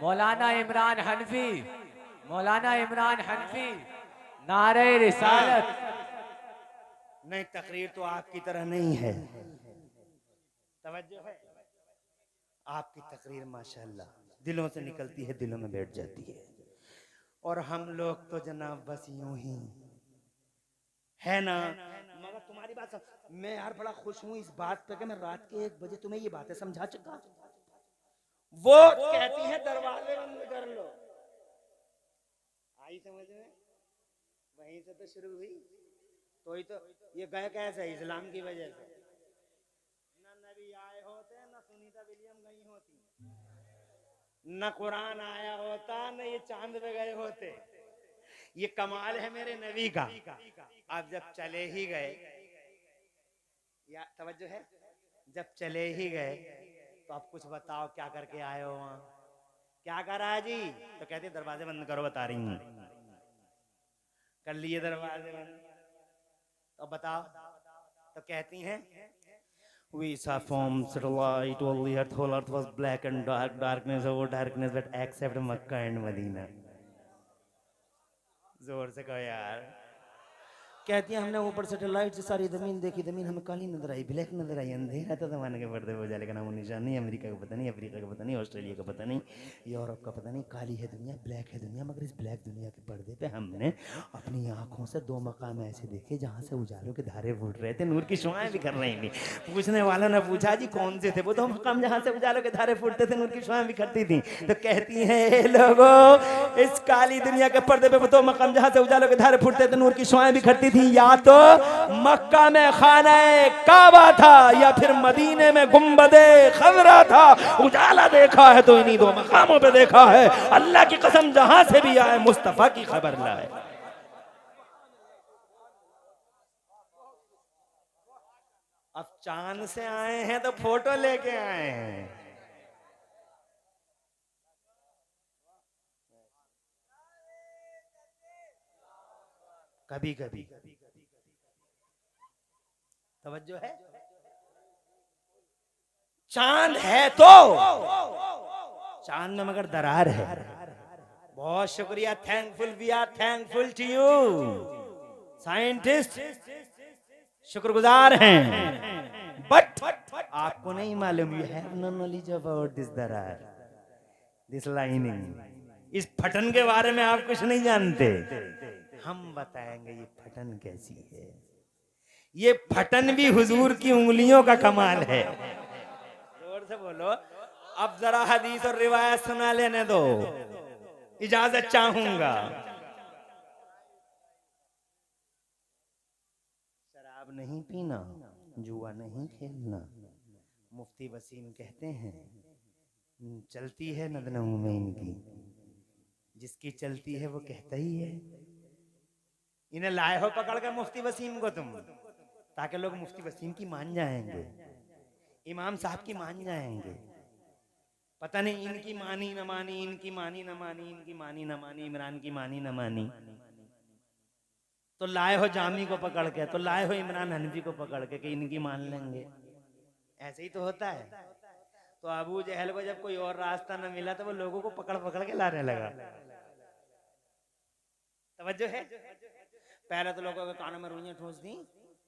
मौलाना इमरान हनफी, मौलाना इमरान हनफी, नारे रिसालत। नहीं, तकरीर तो आपकी तरह नहीं है, तवज्जो है। आपकी तकरीर माशाल्लाह दिलों से निकलती है, दिलों में बैठ जाती है। और हम लोग तो जनाब बस यूं ही है ना। मगर तुम्हारी बात मैं यार बड़ा खुश हूँ इस बात पे कि मैं रात के 1 बजे तुम्हें ये बातें समझा चुका। वो कहती है दरवाजे बंद कर लो, आई समझ में? वहीं से तो शुरू हुई। तो ही तो ये गए कैसे? इस्लाम की वजह से। न नबी आए होते, न सुनीता विलियम गई होती, न कुरान आया होता, न ये चांद पे गए होते। ये कमाल है मेरे नबी का। अब जब चले ही गए, या तवज्जो है, जब चले ही गए तो अब कुछ बताओ क्या करके आए हो वहां? क्या करा जी? तो कहते दरवाजे बंद करो, बता रही हूँ। कर लिए दरवाजे बंद, तो बताओ। तो कहती हैं we saw forms of light, all the whole earth was black and dark, darkness over darkness, but except Makkah and Medina. जोर से कहो यार। कहती है हमने ऊपर सैटेलाइट से सारी जमीन देखी, जमीन हमें काली नजर आई, ब्लैक नजर आई, अंधेरा था जमाने के पर्दे पे उजाले का नाम निशान नहीं, अमेरिका का पता नहीं, अफ्रीका का पता नहीं, ऑस्ट्रेलिया का पता नहीं, यूरोप का पता नहीं, काली है दुनिया, ब्लैक है दुनिया। मगर इस ब्लैक दुनिया के पर्दे पे हमने अपनी आंखों से 2 मकाम ऐसे देखे जहाँ से उजालों के धारे फूट रहे थे, नूर की शुआएं भी कर रही थी। पूछने वालों ने पूछा जी कौन से थे? वो 2 मकाम जहाँ से उजालों के धारे फूटते थे, नूर की शुआएं भी करती थी। तो कहती है लोगों, इस काली दुनिया के पर्दे पे 2 मकाम जहाँ से उजालों के धारे फूटते थे, नूर की शुआएं भी करती थी। या तो मक्का में खाने काबा था, या फिर मदीने में गुंबदे खजरा था। उजाला देखा है तो इन्हीं 2 मकामों पे देखा है। अल्लाह की कसम जहां से भी आए मुस्तफा की खबर लाए। अब चांद से आए हैं तो फोटो लेके आए हैं। कभी कभी तवज्जो है, चांद है तो चांद में मगर दरार है। बहुत शुक्रिया, thankful, we are thankful to you scientist, शुक्रगुजार हैं। बट आपको नहीं मालूम, you have no knowledge about this दरार, दिस लाइनिंग। इस फटन के बारे में आप कुछ नहीं जानते। हम बताएंगे ये फटन कैसी है। ये फटन भी हुजूर की उंगलियों का कमाल है। जोर से बोलो। अब जरा हदीस और रिवायत सुना लेने दो, इजाजत चाहूंगा। शराब नहीं पीना, जुआ नहीं खेलना। मुफ्ती वसीम कहते हैं चलती है नदनों में इनकी, जिसकी चलती है वो कहता ही है। इन्हें लाए हो पकड़ कर मुफ्ती वसीम को तुम, ताकि लोग मुफ्ती वसीम की मान जाएंगे, इमाम साहब की मान जाएंगे। पता नहीं इनकी मानी न मानी, इनकी मानी न मानी, इनकी मानी न मानी, इमरान की मानी न मानी। तो लाए हो जामी को पकड़ के, तो लाए हो इमरान हनफी को पकड़ के कि इनकी मान लेंगे। ऐसे ही तो होता है। तो अबू जहल को जब कोई और रास्ता न मिला तो वो लोगों को पकड़ पकड़ के लाने लगा। तवज्जो है। पहले तो लोगों के कानों में रुइयां ठूंस दी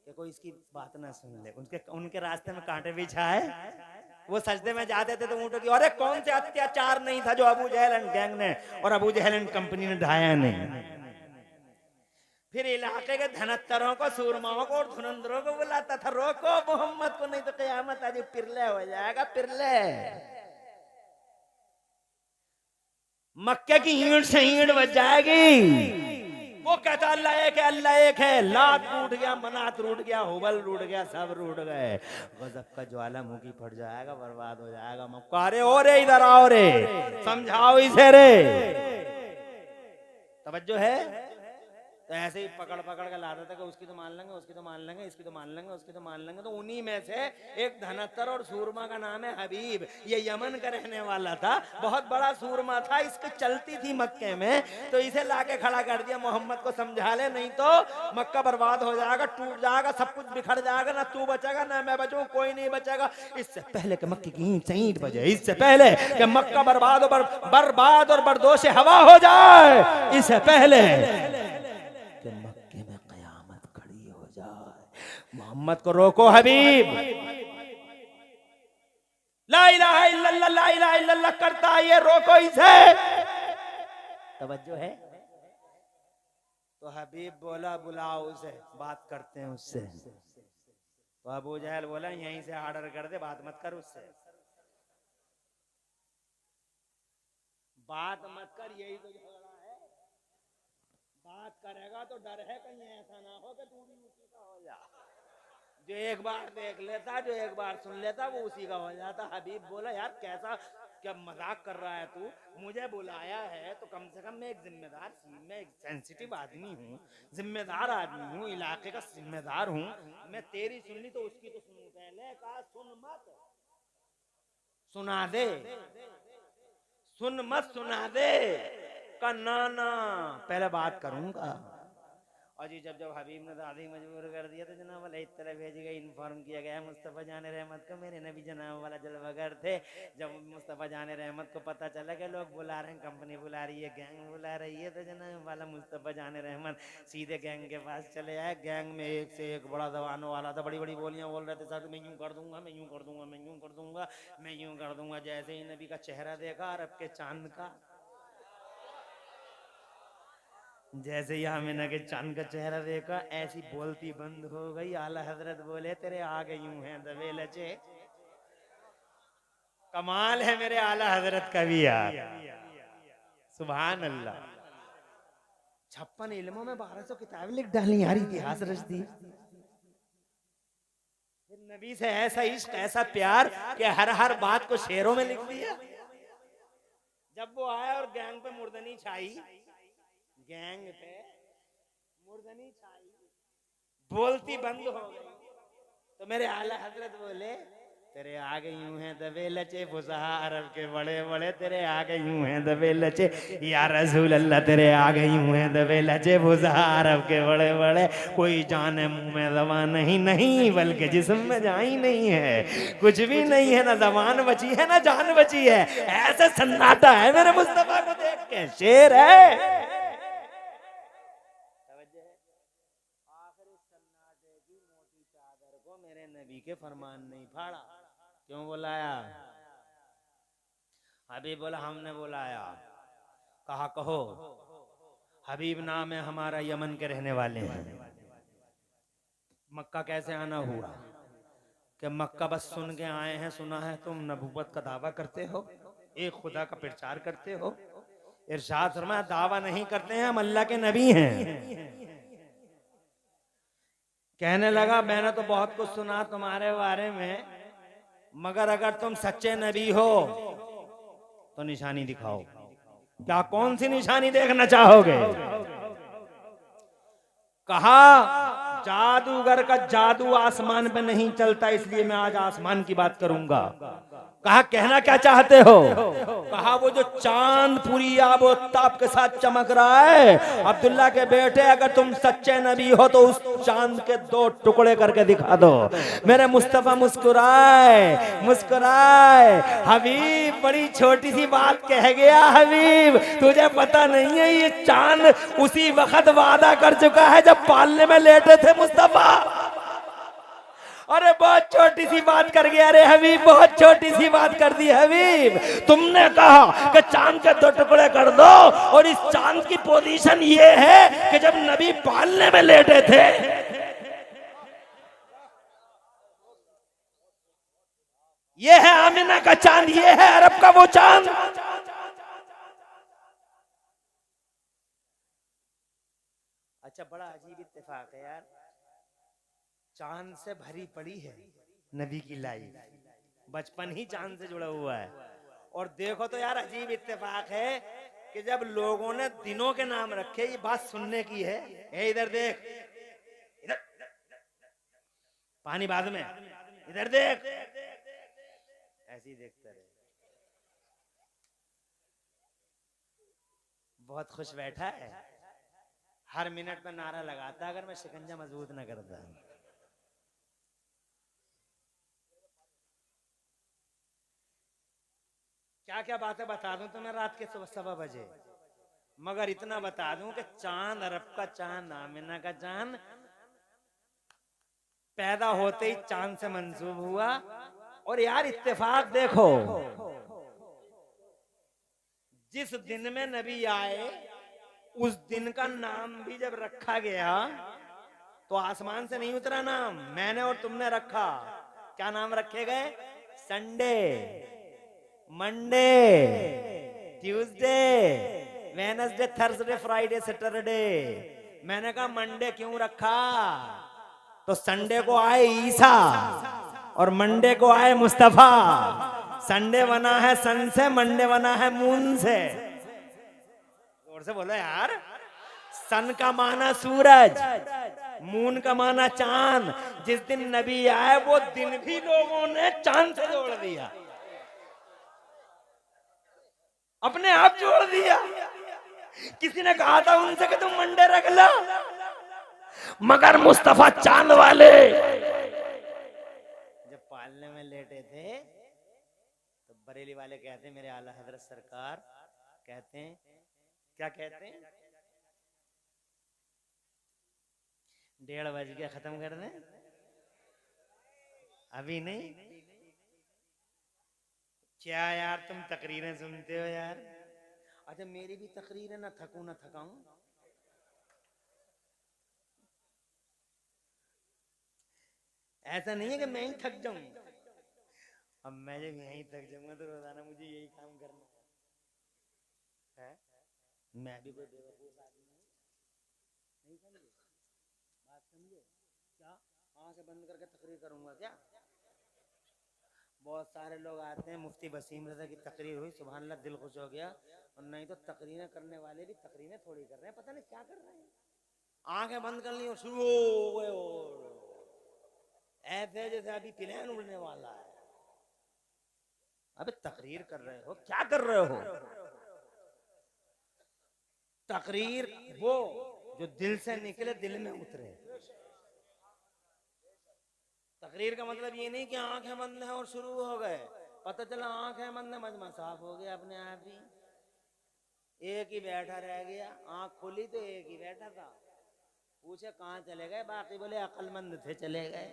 कि कोई इसकी बात ना सुन ले। उनके रास्ते में कांटे बिछाए। वो सजदे में जाते थे तो ऊँटों की, अरे कौन से अत्याचार नहीं था जो अबू जहल एंड गैंग ने और अबू जहल एंड कंपनी ने ढाया नहीं। फिर इलाके के धनत्तरों को, सूरमाओं को और धुरंधरों को बुलाता था, रोको मोहम्मद को नहीं तो क़यामत आज पिरले हो जाएगा, पिरले। मक्के की ईंट से ईंट बच जाएगी। वो कहता अल्लाह एक है, अल्लाह एक है। लात रूठ गया, मनात रूठ गया, हुबल रूठ गया, सब रूठ गए। गजब का ज्वालामुखी फट जाएगा, बर्बाद हो जाएगा मक्का। अरे ओ रे, इधर आओ रे, समझाओ इसे रे। तवज्जो है। तो ऐसे ही पकड़ पकड़ के लाता था कि उसकी तो मान लेंगे, उसकी तो मान लेंगे, इसकी तो मान लेंगे, उसकी तो मान लेंगे। तो उन्हीं में से एक धनत्तर और सूरमा का नाम है हबीब। ये यमन का रहने वाला था, बहुत बड़ा सूरमा था। इसकी चलती थी मक्के में, तो इसे लाके खड़ा कर दिया, मोहम्मद को समझा ले, नहीं तो मक्का बर्बाद हो जाएगा, टूट जाएगा, सब कुछ बिखर जाएगा, ना तू बचेगा ना मैं बचूं, कोई नहीं बचेगा। इससे पहले कि मक्के की ईंट से ईंट बजे, इससे पहले कि मक्का बर्बाद और बर्दोश हवा हो जाए, इससे पहले मक्के में कयामत खड़ी हो जाए, मोहम्मद को रोको हबीब। ला इलाहा इल्लल्लाह, ला इलाहा इल्लल्लाह करता है, ये रोको इसे। तवज्जो है। तो हबीब बोला बुलाओ उसे, बात करते हैं उससे। तो अबू जहल बोला यहीं से ऑर्डर कर दे, बात मत कर उससे, बात मत कर, यही तो बात करेगा तो डर है कहीं ऐसा ना हो कि तू भी उसी का हो जा। जो एक बार देख लेता, जो एक बार सुन लेता, वो उसी का हो जाता। हबीब बोला यार कैसा, क्या मजाक कर रहा है तू? मुझे बुलाया है तो कम से कम मैं एक जिम्मेदार, मैं एक सेंसिटिव आदमी हूँ, जिम्मेदार आदमी हूँ, इलाके का जिम्मेदार हूँ। मैं तेरी सुन ली तो उसकी तो सुनूं। पहले कहा सुन मत, सुना दे, सुन मत सुना दे का ना, पहले बात करूंगा। और जी जब हबीब ने दादी मजबूर कर दिया तो जनाब वाला एक तरह भेज गया, इन्फॉर्म किया गया मुस्तफ़ा जान रहमत को मेरे नबी जनाब वाला जलवागर थे। जब मुस्तफ़ा जान रहमत को पता चला कि लोग बुला रहे हैं, कंपनी बुला रही है, गैंग बुला रही है, तो जनाब वाला मुस्तफ़ा जान रहमत सीधे गैंग के पास चले आए। गैंग में एक से एक बड़ा दबाने वाला था, बड़ी बड़ी बोलियां बोल रहे थे, सर मैं यूं कर दूंगा, मैं यूं कर दूंगा, मैं यूं कर दूंगा, मैं यूं कर दूंगा। जैसे ही नबी का चेहरा देखा अरब के चांद का, जैसे ही आमिना के चांद का चेहरा देखा ऐसी बोलती बंद हो गई। आला हजरत बोले तेरे आगे यूं हैं दबे लचे। कमाल है मेरे आला हजरत का भी यार, सुभान अल्लाह। 56 इल्मों में 1200 किताबें लिख डाली यार, इतिहास रच दी। नबी से ऐसा इश्क ऐसा प्यार कि हर बात को शेरों में लिख दिया। जब वो आया और गैंग पे मुर्दनी छाई, गैंग पे मुर्दनी छाई, बोलती बंद हो गई, तो मेरे आला हजरत बोले तेरे आगे यूं हैं दबे लचे, फुसहा अरब के बड़े बड़े तेरे आगे यूं हैं दबे लचे, या रसूल अल्लाह तेरे आगे यूं हैं दबे लचे, फुसहा अरब के बड़े बड़े। कोई जान है मुंह में ज़बान नहीं, नहीं बल्कि जिस्म में जान ही नहीं है, कुछ भी नहीं है, ना ज़बान बची है ना जान बची है। ऐसे सन्नाटा है मेरे मुस्तफा को देख के, शेर है। मेरे नबी के फरमान नहीं फाड़ा, क्यों बुलाया? हबीब बोला हमने बुलाया। कहा कहो। हबीब नाम है हमारा, यमन के रहने वाले हैं। मक्का कैसे आना हुआ कि मक्का बस सुन के आए हैं, सुना है तुम नबूवत का दावा करते हो, एक खुदा का प्रचार करते हो। इरशाद फरमाया दावा नहीं करते हैं, हम अल्लाह के नबी हैं। कहने लगा मैंने तो बहुत कुछ सुना तुम्हारे बारे में, मगर अगर तुम सच्चे नबी हो तो निशानी दिखाओ। क्या कौन सी निशानी देखना चाहोगे? कहा जादूगर का जादू आसमान पे नहीं चलता, इसलिए मैं आज आसमान की बात करूंगा। कहा कहना क्या चाहते हो? कहा वो जो चांद पूरी आबो ताप के साथ चमक रहा है, अब्दुल्ला के बेटे अगर तुम सच्चे नबी हो तो उस चांद के 2 टुकड़े करके दिखा दो। मेरे मुस्तफा मुस्कुराए मुस्कुराए, हबीब बड़ी छोटी सी बात कह गया। हबीब तुझे पता नहीं है ये चांद उसी वक्त वादा कर चुका है जब पालने में लेटे थे मुस्तफा। अरे बहुत छोटी सी बात कर गया रे हबीब, बहुत छोटी सी बात कर दी हबीब। तुमने कहा कि चांद के 2 टुकड़े कर दो, और इस चांद की पोजीशन ये है कि जब नबी पालने में लेटे थे। ये है आमिना का चांद, ये है अरब का वो चांद। अच्छा बड़ा अजीब इत्तेफाक है यार, चांद से भरी पड़ी है नबी की लाइफ, बचपन ही चांद से जुड़ा हुआ है। और देखो तो यार अजीब इत्तेफाक है कि जब लोगों ने दिनों के नाम रखे, ये बात सुनने की है। इधर देख, इधर पानी बाद में, इधर देख, ऐसे ही देखते रहे। बहुत खुश बैठा है, हर मिनट में नारा लगाता अगर मैं शिकंजा मजबूत न करता। क्या क्या बातें बता दूं तुम्हें रात के 1:15 बजे, मगर इतना बता दूं कि चांद अरब का चांद, आमिना का चांद पैदा होते ही चांद से मंसूब हुआ। और यार इत्तेफाक देखो, जिस दिन में नबी आए उस दिन का नाम भी जब रखा गया तो आसमान से नहीं उतरा नाम, मैंने और तुमने रखा। क्या नाम रखे गए? Sunday, Monday, Tuesday, Wednesday, Thursday, Friday, Saturday. मैंने कहा मंडे क्यों रखा? तो संडे को आए ईसा और मंडे को आए मुस्तफा। संडे बना है सन से, मंडे बना है मून से। जोर से बोलो यार। सन का माना सूरज, मून का माना चांद। जिस दिन नबी आए वो दिन भी लोगों ने चांद से जोड़ दिया, अपने आप जोड़ दिया। किसी ने कहा था उनसे कि तुम मंडे रख लो, मगर मुस्तफा चांद वाले जब पालने में लेटे थे तो बरेली वाले कहते हैं, मेरे आला हजरत सरकार कहते हैं, क्या कहते हैं, 1:30 बज गया, खत्म कर दें? अभी नहीं? क्या यार तुम तकरीरें सुनते हो यार? अच्छा मेरी भी तकरीर है, ना थकूं ना थकाऊं। ऐसा नहीं है कि मैं ही थक जाऊं। अब मैं जब यहीं थक जाऊंगा तो रोजाना मुझे यही काम करना है? मैं भी कोई बेवकूफ आदमी नहीं समझे? बात समझे? क्या आंखें बंद करके तकरीर करूंगा क्या? बहुत सारे लोग आते हैं, मुफ्ती वसीम रज़ा की तकरीर हुई, सुभान अल्लाह, दिल खुश हो गया। और नहीं तो तकरीरें करने वाले भी तकरीरें थोड़ी कर रहे हैं, पता नहीं क्या कर रहे हैं। आंखें बंद कर ली और शुरू हो गए, ऐसे जैसे अभी प्लेन उड़ने वाला है। अबे तकरीर कर रहे हो, क्या कर रहे हो? तकरीर वो जो दिल से निकले, दिल में उतरे। तकरीर का मतलब ये नहीं कि आंखें बंद है और शुरू हो गए। पता चला आंखें बंद है, मजमा साफ हो गया अपने आप ही। एक ही बैठा रह गया, आंख खोली तो एक ही बैठा था। पूछे कहाँ चले गए? बाकी बोले अक्लमंद थे, चले गए।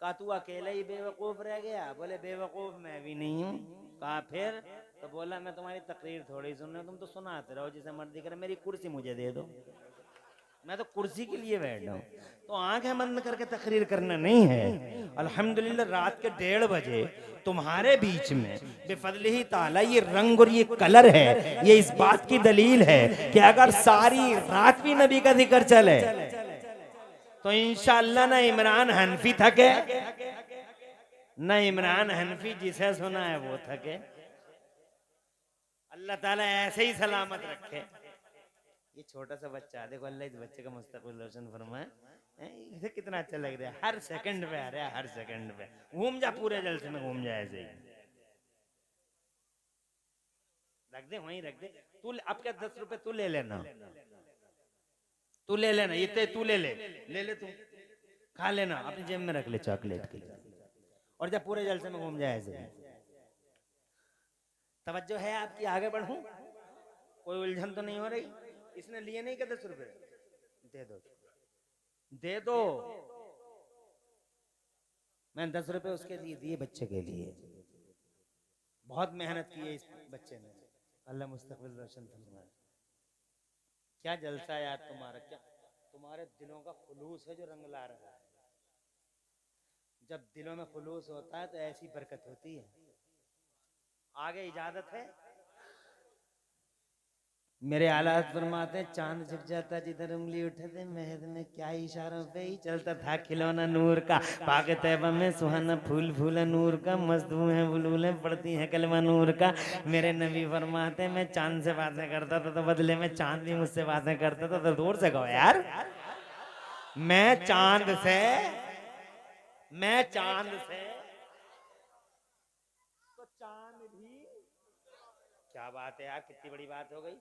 कहा तू अकेला ही बेवकूफ रह गया? बोले बेवकूफ मैं भी नहीं हूँ। कहा फिर? तो बोला मैं तुम्हारी तकरीर थोड़ी सुन रहा हूँ, तुम तो सुनाते रहो जिसे मर्जी करे, मेरी कुर्सी मुझे दे दो, मैं तो कुर्सी के लिए बैठ रहा हूँ। तो आंखें बंद करके तकरीर करना नहीं है। अल्हम्दुलिल्लाह रात के 1:30 बजे तुम्हारे बीच में बेफजलिही ताला ये रंग और ये कलर है, ये इस बात की दलील है कि अगर सारी रात भी नबी का जिक्र चले तो इंशाअल्लाह ना इमरान हनफी थके, न इमरान हनफी जिसे सुना है वो थके। अल्लाह ताला ऐसे ही सलामत रखे। ये छोटा सा बच्चा, देखो अल्लाह इस बच्चे का मुस्तकबिल रोशन फरमाए। इसे कितना अच्छा लग रहा है, हर सेकंड पे आ रहा है, हर सेकंड पे। घूम जा, पूरे जलसे में घूम जा, ऐसे ही रख दे, वहीं रख दे। तू आपके 10 रुपए तू ले लेना, तू ले लेना, ये तू ले ले, तू खा लेना, अपनी जेब में रख ले चॉकलेट के लिए, और जब पूरे जलसे में घूम जाए ऐसे। तवज्जो है आपकी? आगे बढ़ूं? कोई उलझन तो नहीं हो रही? इसने लिए नहीं क्या 10 रुपए? दे दो, दे दो। मैंने 10 रुपए उसके लिए दिए, बच्चे के लिए। बहुत मेहनत की है इस बच्चे ने, अल्लाह मुस्तकबिल रोशन फरमाए। क्या जलसा है यार तुम्हारा, क्या तुम्हारे दिलों का खुलूस है जो रंग ला रहा है। जब दिलों में खुलूस होता है तो ऐसी बरकत होती है। आगे इजाजत है? मेरे आला फरमाते हैं, चांद छिप जाता जिधर उंगली उठाते, महज में क्या इशारों पे ही चलता था खिलौना नूर का। पाक तैबा में सुहाना फूल फूला नूर का, मजदूम है बुलबुलें पड़ती हैं कलमा नूर का। मेरे नबी फरमाते मैं चांद से बातें करता था तो बदले में चांद भी मुझसे बातें करता था। तो दूर से कहो यार, मैं चांद से तो चांद भी। क्या बात है यार, कितनी बड़ी बात हो गई।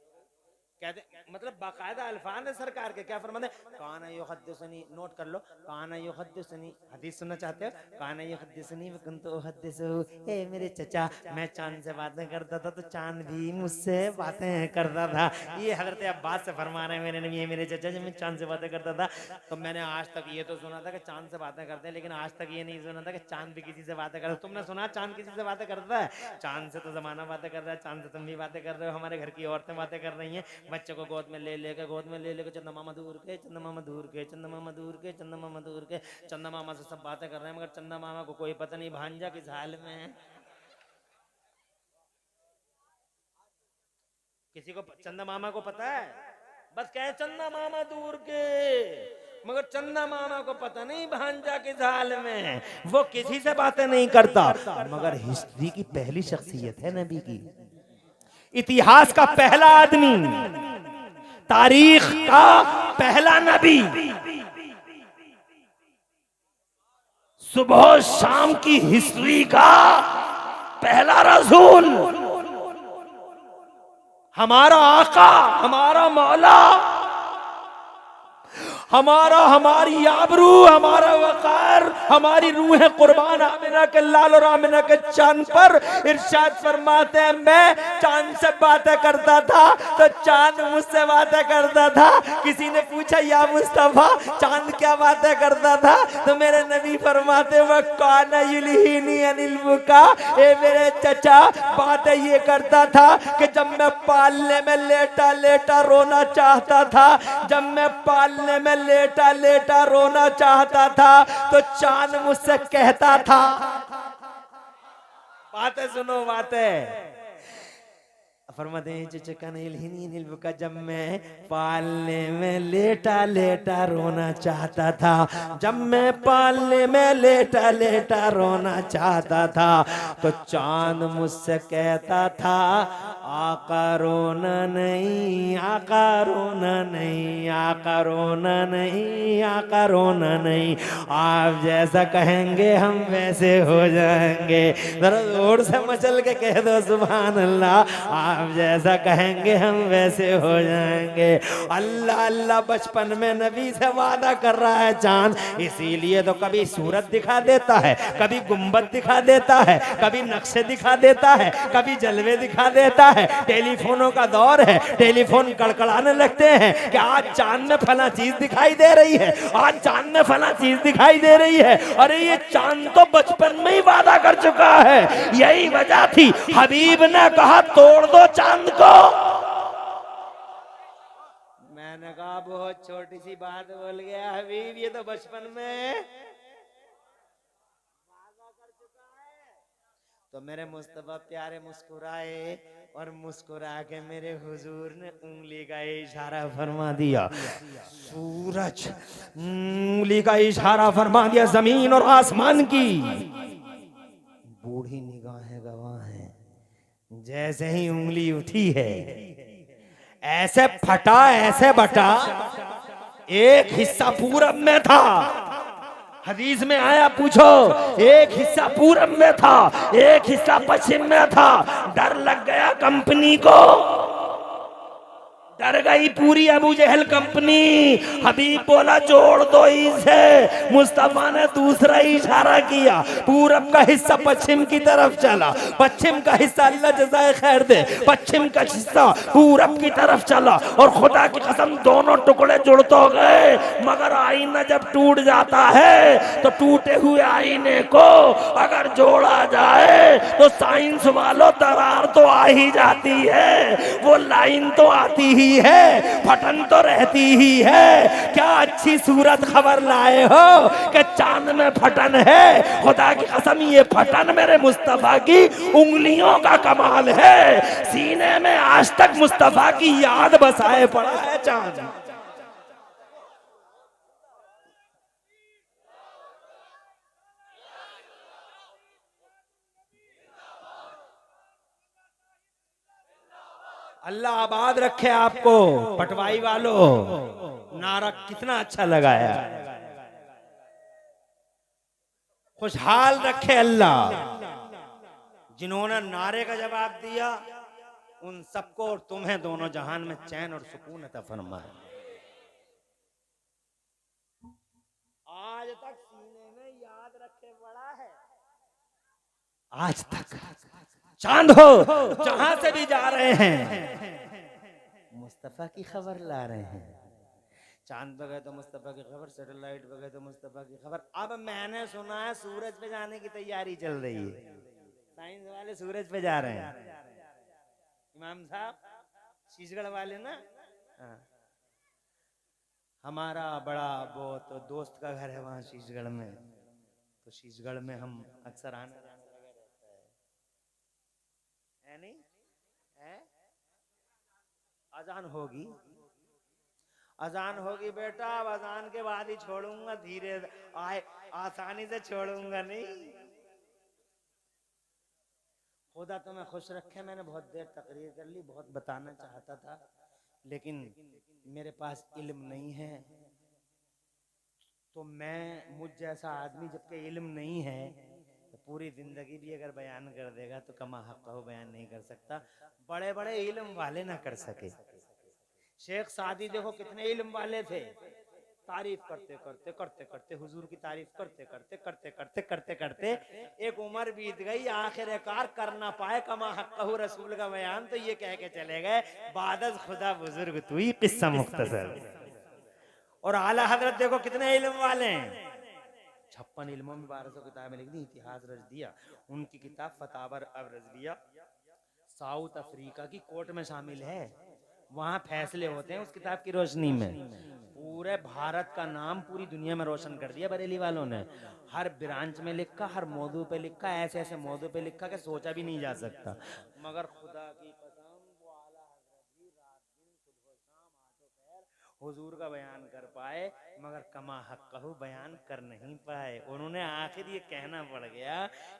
कहते मतलब बाकायदा अल्फाज है सरकार के। क्या फरमाते? काना युहद्दिसनी, नोट कर लो, काना युहद्दिसनी, हदीस सुनना चाहते हो? काना युहद्दिसनी व कुन्तु उहद्दिसुहु। ए मेरे चचा, मैं चांद से बातें करता था तो चांद भी मुझसे बातें करता था। ये हजरत अब्बास से फरमा रहे हैं मेरे नबी, मेरे चचा, जब मैं चांद से बातें करता था तो मैंने आज तक ये तो सुना था कि चांद से बातें करते हैं, लेकिन आज तक ये नहीं सुना था कि चांद भी किसी से बातें करता। तुमने सुना चांद किसी से बातें करता है? चांद से तो जमाना बातें कर रहा है, चांद से तुम भी बातें कर रहे हो, हमारे घर की औरतें बातें कर रही हैं। बच्चों को गोद में ले लेके चंदा मामा दूर के, चंदा मामा दूर के, चंदा मामा दूर के, चंदा मामा दूर के, चंदा मामा से सब बातें कर रहे हैं, मगर चंदा मामा को कोई पता नहीं भांजा किस हाल में है। किसी को चंदा मामा को पता है? बस कहे चंदा मामा दूर के, मगर चंदा मामा को पता नहीं भांजा किस हाल में है। वो किसी से बातें नहीं करता, मगर हिस्ट्री की पहली शख्सियत है नबी की, इतिहास का पहला आदमी, तारीख का पहला नबी, सुबह शाम की हिस्ट्री का पहला रसूल, हमारा आका, हमारा मौला, हमारा, हमारी आबरू, हमारा वकार, हमारी रूह कुर्बान आमिना के लाल और आमिना के चांद पर। इरशाद फरमाते हैं मैं चांद से बातें करता था तो चांद मुझसे बातें करता था। किसी ने पूछा या मुस्तफा चांद क्या बातें करता था, तो मेरे नबी फरमाते वह काना युलहीनी अनिल बुका, ए मेरे चचा बातें ये करता था कि जब मैं पालने में लेटा लेटा रोना चाहता था, जब मैं पालने में लेटा लेटा रोना चाहता था तो चांद मुझसे कहता था, बातें सुनो बातें, फरमाते हैं चचा का जब मैं पालने में लेटा लेटा रोना चाहता था, जब मैं पालने में लेटा लेटा रोना चाहता था तो चांद मुझसे कहता था आका रोना नहीं, आका रोना नहीं, आका रोना नहीं, आका रोना नहीं, आप जैसा कहेंगे हम वैसे हो जाएंगे। जरा जोर से मचल के कह दो सुभान अल्लाह, आप जैसा कहेंगे हम वैसे हो जाएंगे। अल्लाह अल्लाह बचपन में नबी से वादा कर रहा है चांद, इसीलिए तो कभी सूरत दिखा देता है, कभी गुंबद दिखा देता है, कभी नक्शे दिखा देता है, कभी जलवे दिखा देता है। टेलीफोनों का दौर है, टेलीफोन कड़कड़ाने लगते हैं कि आज चांद में फला चीज दिखाई दे रही है, आज चांद में फला चीज दिखाई दे रही है। अरे ये चांद तो बचपन में ही वादा कर चुका है। यही वजह थी हबीब ने कहा तोड़ दो चांद को। मैंने कहा बहुत छोटी सी बात बोल गया हबीब, ये तो बचपन में तो मेरे मुस्तफा प्यारे मुस्कुराए और मुस्कुरा के मेरे हुजूर ने उंगली का इशारा फरमा दिया। सूरज उंगली का इशारा फरमा दिया जमीन और आसमान की। बूढ़ी निगाहें गवाह हैं, जैसे ही उंगली उठी है ऐसे फटा ऐसे बटा, एक हिस्सा पूरब में था, हदीस में आया पूछो, एक हिस्सा पूरब में था, एक हिस्सा पश्चिम में था। डर लग गया कंपनी को, डर गई पूरी अबू जहल कंपनी। हबीब बोला जोड़ दो इसे। मुस्तफा ने दूसरा इशारा किया, पूरब का हिस्सा पश्चिम की तरफ चला, पश्चिम का हिस्सा अल्लाह जज़ाए खैर दे, पश्चिम का हिस्सा पूरब की तरफ चला और खुदा की कसम दोनों टुकड़े जुड़ तो गए, मगर आईना जब टूट जाता है तो टूटे हुए आईने को अगर जोड़ा जाए तो साइंस वालों दरार तो आ ही जाती है, वो लाइन तो आती ही है, फटन तो रहती ही है। क्या अच्छी सूरत खबर लाए हो कि चांद में फटन है। खुदा की कसम ये फटन मेरे मुस्तफा की उंगलियों का कमाल है। सीने में आज तक मुस्तफा की याद बसाए पड़ा है चांद। अल्लाह आबाद रखे आपको। पटवाई वालों नारा कितना अच्छा लगाया, खुशहाल रखे अल्लाह। जिन्होंने नारे का जवाब दिया उन सबको और तुम्हें दोनों जहान में चैन और सुकून अता फरमाए। आज तक सीने में याद रखे पड़ा है, आज तक चांद हो जहां से भी जा रहे हैं मुस्तफा की खबर ला रहे हैं। चांद पे गए तो मुस्तफा की खबर, सैटेलाइट पे गए तो मुस्तफा की खबर। अब मैंने सुना है सूरज पे जाने की तैयारी चल रही है, साइंस वाले सूरज पे जा रहे हैं। इमाम साहब शीशगढ़ वाले ना, हमारा बड़ा बहुत दोस्त का घर है वहां शीशगढ़ में, तो शीशगढ़ में हम अक्सर आने जाने लगे रहते हैं। नहीं है? अजान होगी, अजान होगी बेटा, अब अजान के बाद ही छोड़ूंगा, धीरे आसानी से छोड़ूंगा नहीं। खुदा तुम्हें खुश रखे। मैंने बहुत देर तकरीर कर ली, बहुत बताना चाहता था लेकिन मेरे पास इल्म नहीं है। तो मैं मुझ जैसा आदमी जबकि इल्म नहीं है तो पूरी जिंदगी भी अगर बयान कर देगा तो कमा हक़ हो बयान नहीं कर सकता। बड़े बड़े इल्म वाले ना कर सके। शेख सादी देखो कितने इल्म वाले थे, तारीफ करते करते करते करते हुजूर की तारीफ करते करते करते करते करते करते एक उम्र बीत गई, आखिरकार कर ना पाए कमा हक़्क़हु रसूल का बयान, तो ये कह के चले गए बादज खुदा बुजुर्ग तू ही किस्सा मुख्तसर। और आला हजरत देखो कितने इल्म वाले हैं, 56 इल्मों में 1200 किताबें लिख दी, इतिहास रच दिया। उनकी किताब फतावर अब रज़विया साउथ अफ्रीका की कोर्ट में शामिल है, वहां फैसले होते हैं उस किताब की रोशनी में। पूरे भारत का नाम पूरी दुनिया में रोशन कर दिया बरेली वालों ने। हर ब्रांच में लिखा, हर मौजू पे लिखा, ऐसे ऐसे मौजू पे लिखा कि सोचा भी नहीं जा सकता। मगर खुदा की कसम वो आला हज़रत जी रात दिन सुबह शाम आठों पैर हुजूर का बयान कर पाए, मगर कमा हक़्क़हु बयान कर नहीं पाए। उन्होंने आखिर ये कहना पड़ गया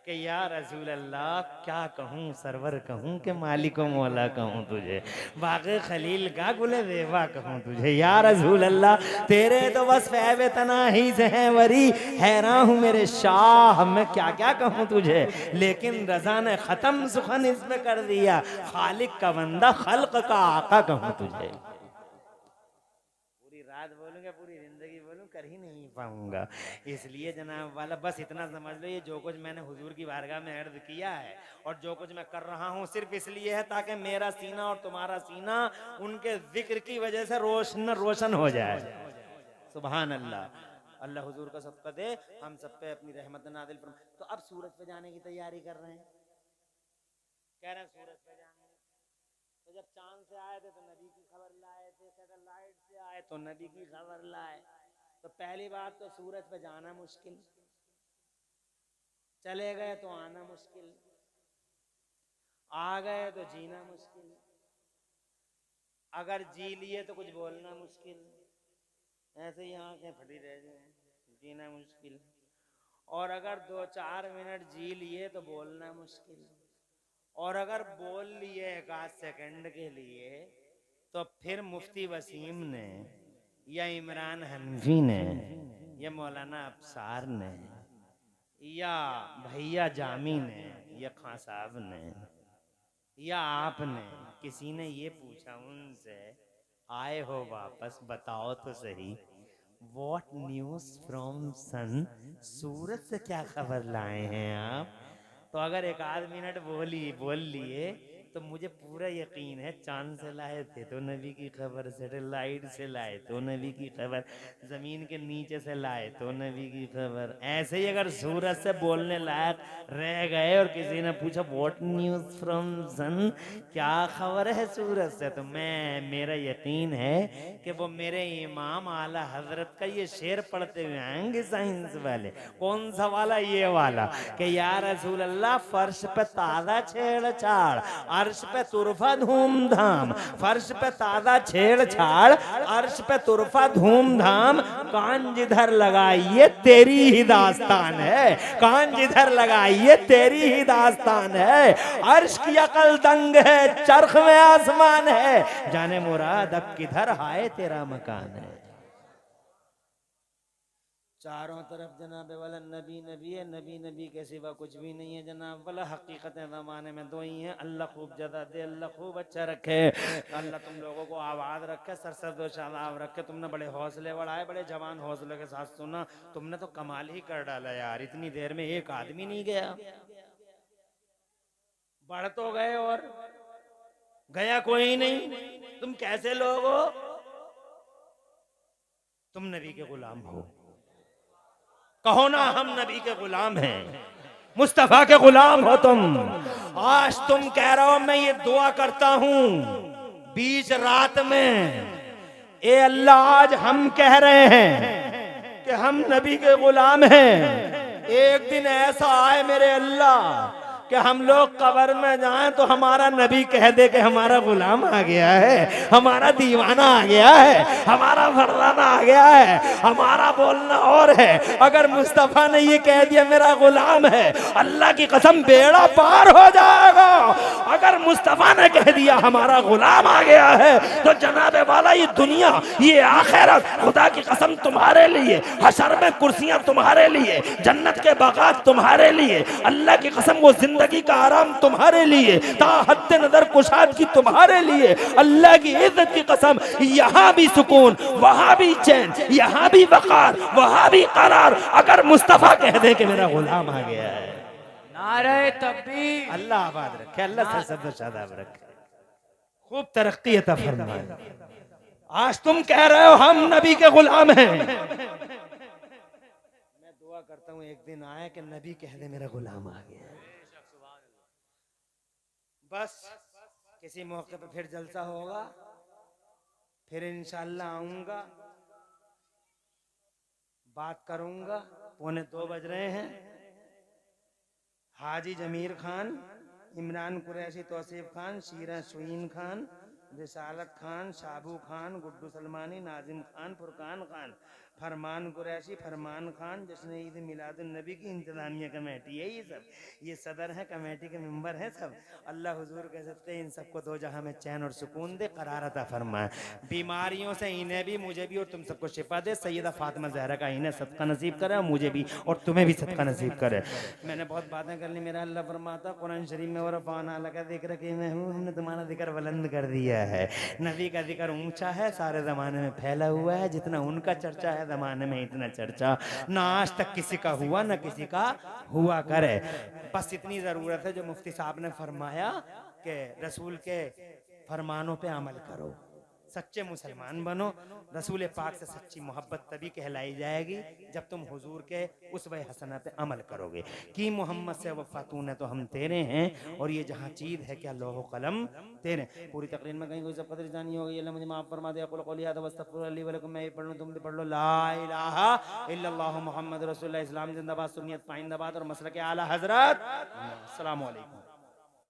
कि या रसूल अल्लाह क्या कहूँ, सरवर कहूँ कि मालिक व मौला कहूँ तुझे, बाक़ी खलील का गुले बेवा कहूँ तुझे। या रसूल अल्लाह तेरे तो बस फैब तना ही से हैं वरी, हैरान हूँ मेरे शाह मैं क्या क्या कहूँ तुझे, लेकिन रज़ा ने ख़त्म सुखन इसमें कर दिया, खालिक का बंदा खल्क का आका कहूँ तुझे। रात बोलूंगा, पूरी जिंदगी बोलूं, कर ही नहीं पाऊंगा। इसलिए जनाब वाला बस इतना समझ लो, ये जो कुछ मैंने हुजूर की बारगाह में अर्ज किया है और जो कुछ मैं कर रहा हूँ सिर्फ इसलिए है ताकि मेरा सीना और तुम्हारा सीना उनके जिक्र की वजह से रोशन हो जाए। सुभान अल्लाह। अल्लाह हुजूर का सदका दे हम सब पे अपनी रहमत नाज़िल फरमाए। तो अब सूरज पे जाने की तैयारी कर रहे हैं, कह रहे हैं सूरज पे जाने। तो जब चांद से आए थे तो नबी की खबर लाए थे, सैटेलाइट से आए तो नबी की खबर लाए। तो पहली बात तो सूरज पे जाना मुश्किल, चले गए तो आना मुश्किल, आ गए तो जीना मुश्किल, अगर जी लिए तो कुछ बोलना मुश्किल, ऐसे ही आंखें फटी रह जाए, जीना मुश्किल। और अगर 2-4 मिनट जी लिए तो बोलना मुश्किल, और अगर बोल लिए 1 सेकंड के लिए तो फिर मुफ्ती वसीम ने या इमरान हनफी ने या मौलाना अफसार ने या भैया जामी ने या खां साहब ने या आपने किसी ने ये पूछा उनसे, आए हो वापस बताओ तो सही, व्हाट न्यूज फ्रॉम सन, सूरज से क्या खबर लाए हैं आप। तो अगर 1 मिनट बोल लिए तो मुझे पूरा यकीन है चांद से लाए थे तो नबी की खबर, सैटेलाइट से लाए तो नबी की खबर, जमीन के नीचे से लाए तो नबी की खबर। ऐसे ही अगर सूरज से बोलने लायक रह गए और किसी ने पूछा व्हाट न्यूज फ्रॉम सन, क्या खबर है सूरज से, तो मेरा यकीन है कि वो मेरे इमाम आला हजरत का ये शेर पढ़ते हुए आएंगे साइंस वाले। कौन सा वाला, ये वाला कि या रसूल अल्लाह फर्श पे ताजा छेड़छाड़, अर्श पे तुरफा धूमधाम, फर्श पे ताजा छेड़छाड़, अर्श पे तुरफा धूमधाम, कान जिधर लगाइए तेरी ही दास्तान है, कान जिधर लगाइए तेरी ही दास्तान है। अर्श की अकल दंग है, चरख में आसमान है, जाने मुराद अब किधर हाय तेरा मकान है। चारों तरफ जनाब वाला नबी नबी है, नबी नबी के सिवा कुछ भी नहीं है जनाब वाला। हकीकत ज़माने में 2 ही हैं, अल्लाह खूब जदा दे, अल्लाह खूब अच्छा रखे, अल्लाह तुम लोगों को आबाद रखे, सरसद व शादाब रखे। तुमने बड़े हौसले बढ़ाए, बड़े जवान हौसले के साथ सुना, तुमने तो कमाल ही कर डाला यार। इतनी देर में एक आदमी नहीं गया, बढ़ तो गए और गया कोई नहीं। तुम कैसे लोग हो, तुम नबी के गुलाम हो, कहो ना हम नबी के गुलाम हैं, मुस्तफा के गुलाम हो तुम। आज तुम कह रहे हो मैं ये दुआ करता हूं बीच रात में, ए अल्लाह आज हम कह रहे हैं कि हम नबी के गुलाम हैं। एक दिन ऐसा आए मेरे अल्लाह कि हम लोग कब्र में जाएं तो हमारा नबी कह दे कि हमारा गुलाम आ गया है, हमारा दीवाना आ गया है, हमारा फरजाना आ गया है। हमारा बोलना और है, अगर मुस्तफा ने ये कह दिया मेरा गुलाम है, अल्लाह की कसम बेड़ा पार हो जाएगा। अगर मुस्तफा ने कह दिया हमारा गुलाम आ गया है तो जनाबे वाला ये दुनिया, ये आखिरत खुदा की कसम तुम्हारे लिए, हशर में कुर्सियां तुम्हारे लिए, जन्नत के बागात तुम्हारे लिए, अल्लाह की कसम वो जिंदा जिंदगी का आराम तुम्हारे लिए, ताहद्द नजर कुशाद की तुम्हारे लिए। अल्लाह की इज्जत की कसम, यहाँ भी सुकून, वहाँ भी चैन, यहाँ भी वकार, वहाँ भी करार। अगर मुस्तफा कह दे कि मेरा गुलाम आ गया है। नारे तकबीर। अल्लाह आबाद रखे, अल्लाह से सद शादाब रखे, खूब तरक्की अता फरमाए। आज तुम कह रहे हो हम नबी के गुलाम हैं। मैं दुआ करता हूँ एक दिन आए कि नबी कह दे मेरा गुलाम आ गया। बस किसी मौके पे फिर जलसा होगा, फिर इंशाल्लाह आऊंगा, बात करूंगा। 1:45 बज रहे हैं। हाजी जमीर खान, इमरान कुरैशी, तौसीफ खान, शीरा शुहीन खान, रिसालत खान, शाबू खान, गुड्डू सलमानी, नाजिम खान, फुरकान खान, फरमान कुरैशी, फरमान खान, जश्न ईद मिलादुन नबी की इंतजामिया कमेटी है। ये सदर है, कमेटी के मेंबर हैं सब। अल्लाह हुजूर कह सकते हैं इन सबको दो जहां में चैन और सुकून दे, करार अता फरमाए। बीमारियों से इन्हें भी, मुझे भी और तुम सबको शिफा दे। सैयदा फातिमा ज़हरा का इन्हें सदका नसीब करे, मुझे भी और तुम्हें भी सदका नसीब करे। मैंने बहुत बातें कर ली। मेरा अल्लाह फरमाता कुरान शरीफ में, और रफ़अना लका ज़िक्रक मैं हूँ, हमने तुम्हारा जिक्र बुलंद कर दिया है। नबी का जिक्र ऊंचा है, सारे ज़माने में फैला हुआ है। जितना उनका चर्चा है ज़माने में, इतना चर्चा ना आज तक किसी का हुआ, ना किसी का हुआ करे। बस इतनी ज़रूरत है जो मुफ्ती साहब ने फरमाया कि रसूल के फरमानों पे अमल करो, सच्चे मुसलमान बनो। रसूल पाक से सच्ची मोहब्बत तभी कहलाई जाएगी जब तुम हुजूर के उसवे हसना पे अमल करोगे कि मोहम्मद से वफ़ातून है तो हम तेरे हैं, और ये जहाँ चीज़ है क्या लौह कलम तेरे। पूरी तकरीर में कहीं कोई सब कदर जानी होगी, अल्लाह मुझे माफ़ फरमा दे। अक़ूलु क़ौली हाज़ा वस्तग़फ़िरुल्लाह ली व लकुम। मैं ये पढ़ लूँ, तुम भी पढ़ लो। ला इलाहा इल्लल्लाहु मुहम्मद रसूलुल्लाह। इस्लाम जिंदाबाद, सुन्नियत पाइंदाबाद और मसलक आला हज़रत। अस्सलामु अलैकुम।